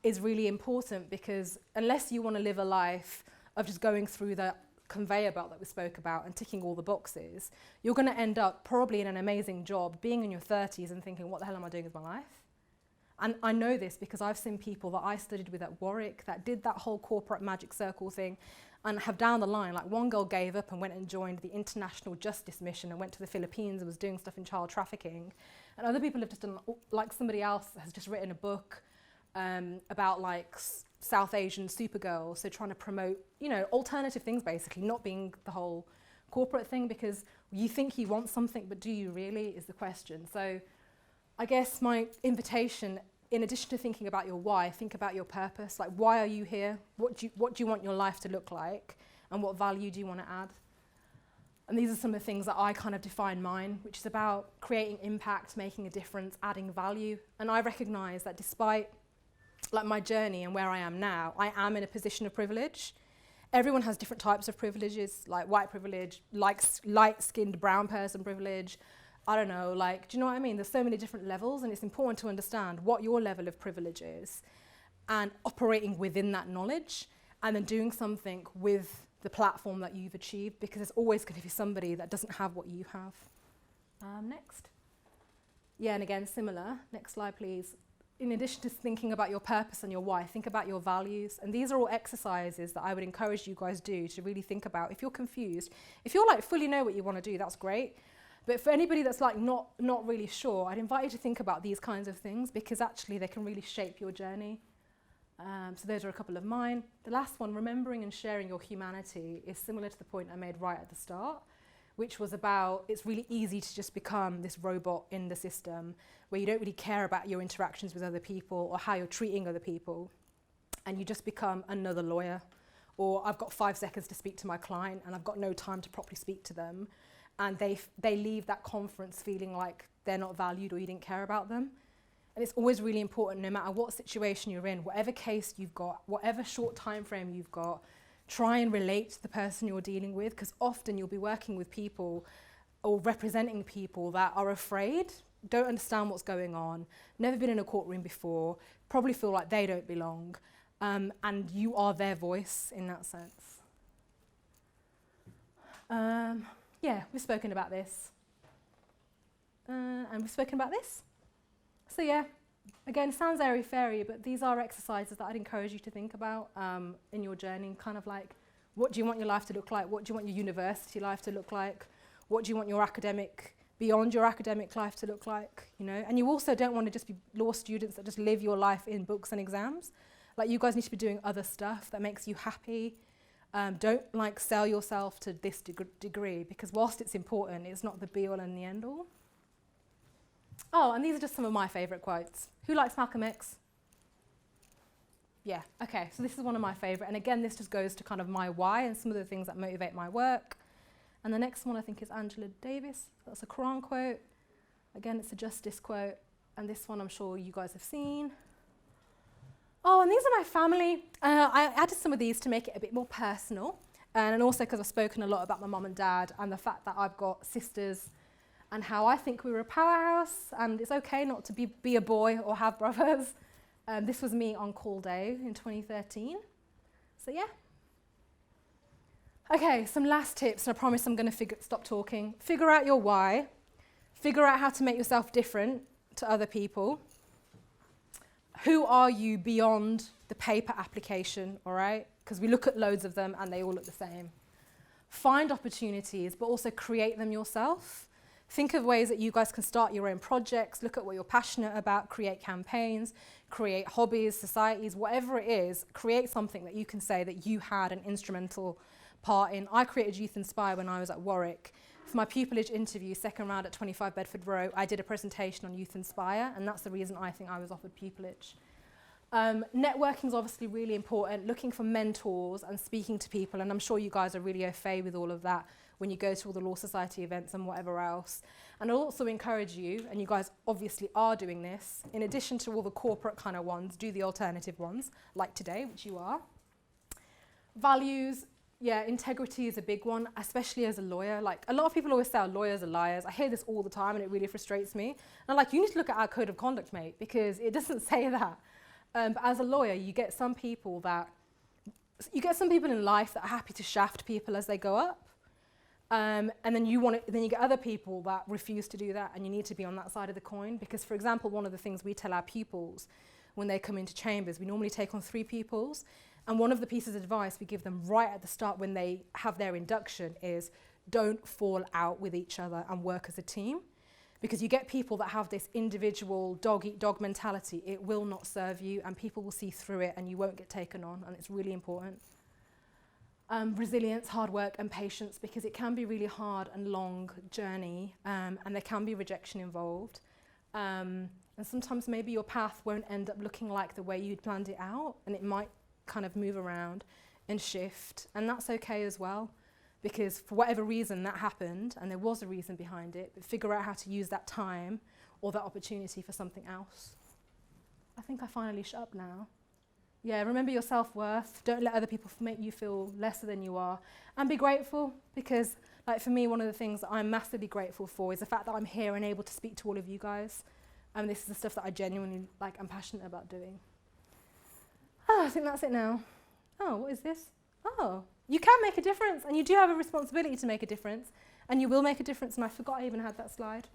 S3: is really important, because unless you want to live a life of just going through the conveyor belt that we spoke about and ticking all the boxes, you're going to end up probably in an amazing job, being in your 30s and thinking, what the hell am I doing with my life? And I know this because I've seen people that I studied with at Warwick that did that whole corporate magic circle thing and have down the line, like one girl gave up and went and joined the International Justice Mission and went to the Philippines and was doing stuff in child trafficking. And other people have just done, like somebody else has just written a book about like South Asian supergirls, so trying to promote, you know, alternative things basically, not being the whole corporate thing, because you think you want something, but do you really, is the question. So I guess my invitation, in addition to thinking about your why, think about your purpose. Like, why are you here? What do you want your life to look like? And what value do you want to add? And these are some of the things that I kind of define mine, which is about creating impact, making a difference, adding value. And I recognize that despite like my journey and where I am now, I am in a position of privilege. Everyone has different types of privileges, like white privilege, like light-skinned brown person privilege. I don't know, like, do you know what I mean? There's so many different levels, and it's important to understand what your level of privilege is and operating within that knowledge and then doing something with the platform that you've achieved, because there's always going to be somebody that doesn't have what you have. Next. Yeah, and again, similar. Next slide, please. in addition to thinking about your purpose and your why, think about your values. And these are all exercises that I would encourage you guys do to really think about. If you're confused, if you're like fully know what you want to do, that's great. But for anybody that's like not really sure, I'd invite you to think about these kinds of things, because actually they can really shape your journey. So those are a couple of mine. The last one, remembering and sharing your humanity, is similar to the point I made right at the start, which was about it's really easy to just become this robot in the system where you don't really care about your interactions with other people or how you're treating other people, and you just become another lawyer. Or I've got 5 seconds to speak to my client and I've got no time to properly speak to them, and they leave that conference feeling like they're not valued or you didn't care about them. And it's always really important, no matter what situation you're in, whatever case you've got, whatever short time frame you've got, try and relate to the person you're dealing with, because often you'll be working with people or representing people that are afraid, don't understand what's going on, never been in a courtroom before, probably feel like they don't belong, and you are their voice in that sense. Yeah, we've spoken about this. And we've spoken about this. So yeah, again, it sounds airy-fairy, but these are exercises that I'd encourage you to think about in your journey, kind of like, what do you want your life to look like? What do you want your university life to look like? What do you want your beyond your academic life to look like? You know, and you also don't want to just be law students that just live your life in books and exams. Like, you guys need to be doing other stuff that makes you happy. Don't like sell yourself to this degree, because whilst it's important, it's not the be-all and the end-all. Oh, and these are just some of my favourite quotes. Who likes Malcolm X? Yeah, okay, so this is one of my favourite. And again, this just goes to kind of my why and some of the things that motivate my work. And the next one I think is Angela Davis. That's a Quran quote. Again, it's a justice quote. And this one I'm sure you guys have seen. Oh, and these are my family. I added some of these to make it a bit more personal. And also because I've spoken a lot about my mum and dad and the fact that I've got sisters and how I think we were a powerhouse, and it's okay not to be a boy or have brothers. This was me on call day in 2013. So yeah. Okay, some last tips, and I promise I'm going to stop talking. Figure out your why. Figure out how to make yourself different to other people. Who are you beyond the paper application, all right? Because we look at loads of them and they all look the same. Find opportunities, but also create them yourself. Think of ways that you guys can start your own projects, look at what you're passionate about, create campaigns, create hobbies, societies, whatever it is, create something that you can say that you had an instrumental part in. I created Youth Inspire when I was at Warwick. For my pupillage interview, second round at 25 Bedford Row, I did a presentation on Youth Inspire, and that's the reason I think I was offered pupillage. Networking is obviously really important, looking for mentors and speaking to people, and I'm sure you guys are really au fait with all of that when you go to all the Law Society events and whatever else. And I'll also encourage you, and you guys obviously are doing this, in addition to all the corporate kind of ones, do the alternative ones, like today, which you are. Values, yeah, integrity is a big one, especially as a lawyer. Like, a lot of people always say lawyers are liars. I hear this all the time and it really frustrates me. And I'm like, you need to look at our code of conduct, mate, because it doesn't say that. But as a lawyer, you get some people in life that are happy to shaft people as they go up. And then you get other people that refuse to do that, and you need to be on that side of the coin. Because, for example, one of the things we tell our pupils when they come into chambers, we normally take on 3 pupils. And one of the pieces of advice we give them right at the start when they have their induction is don't fall out with each other and work as a team. Because you get people that have this individual dog-eat-dog mentality. It will not serve you, and people will see through it, and you won't get taken on, and it's really important. Resilience, hard work, and patience, because it can be really hard and long journey, and there can be rejection involved. And sometimes maybe your path won't end up looking like the way you'd planned it out, and it might kind of move around and shift, and that's okay as well, because for whatever reason that happened, and there was a reason behind it, but figure out how to use that time or that opportunity for something else. I think I finally shut up now. Yeah, remember your self-worth. Don't let other people make you feel lesser than you are. And be grateful, because like for me, one of the things that I'm massively grateful for is the fact that I'm here and able to speak to all of you guys. And this is the stuff that I genuinely am passionate about doing. Oh, I think that's it now. Oh, what is this? Oh, you can make a difference, and you do have a responsibility to make a difference, and you will make a difference, and I forgot I even had that slide.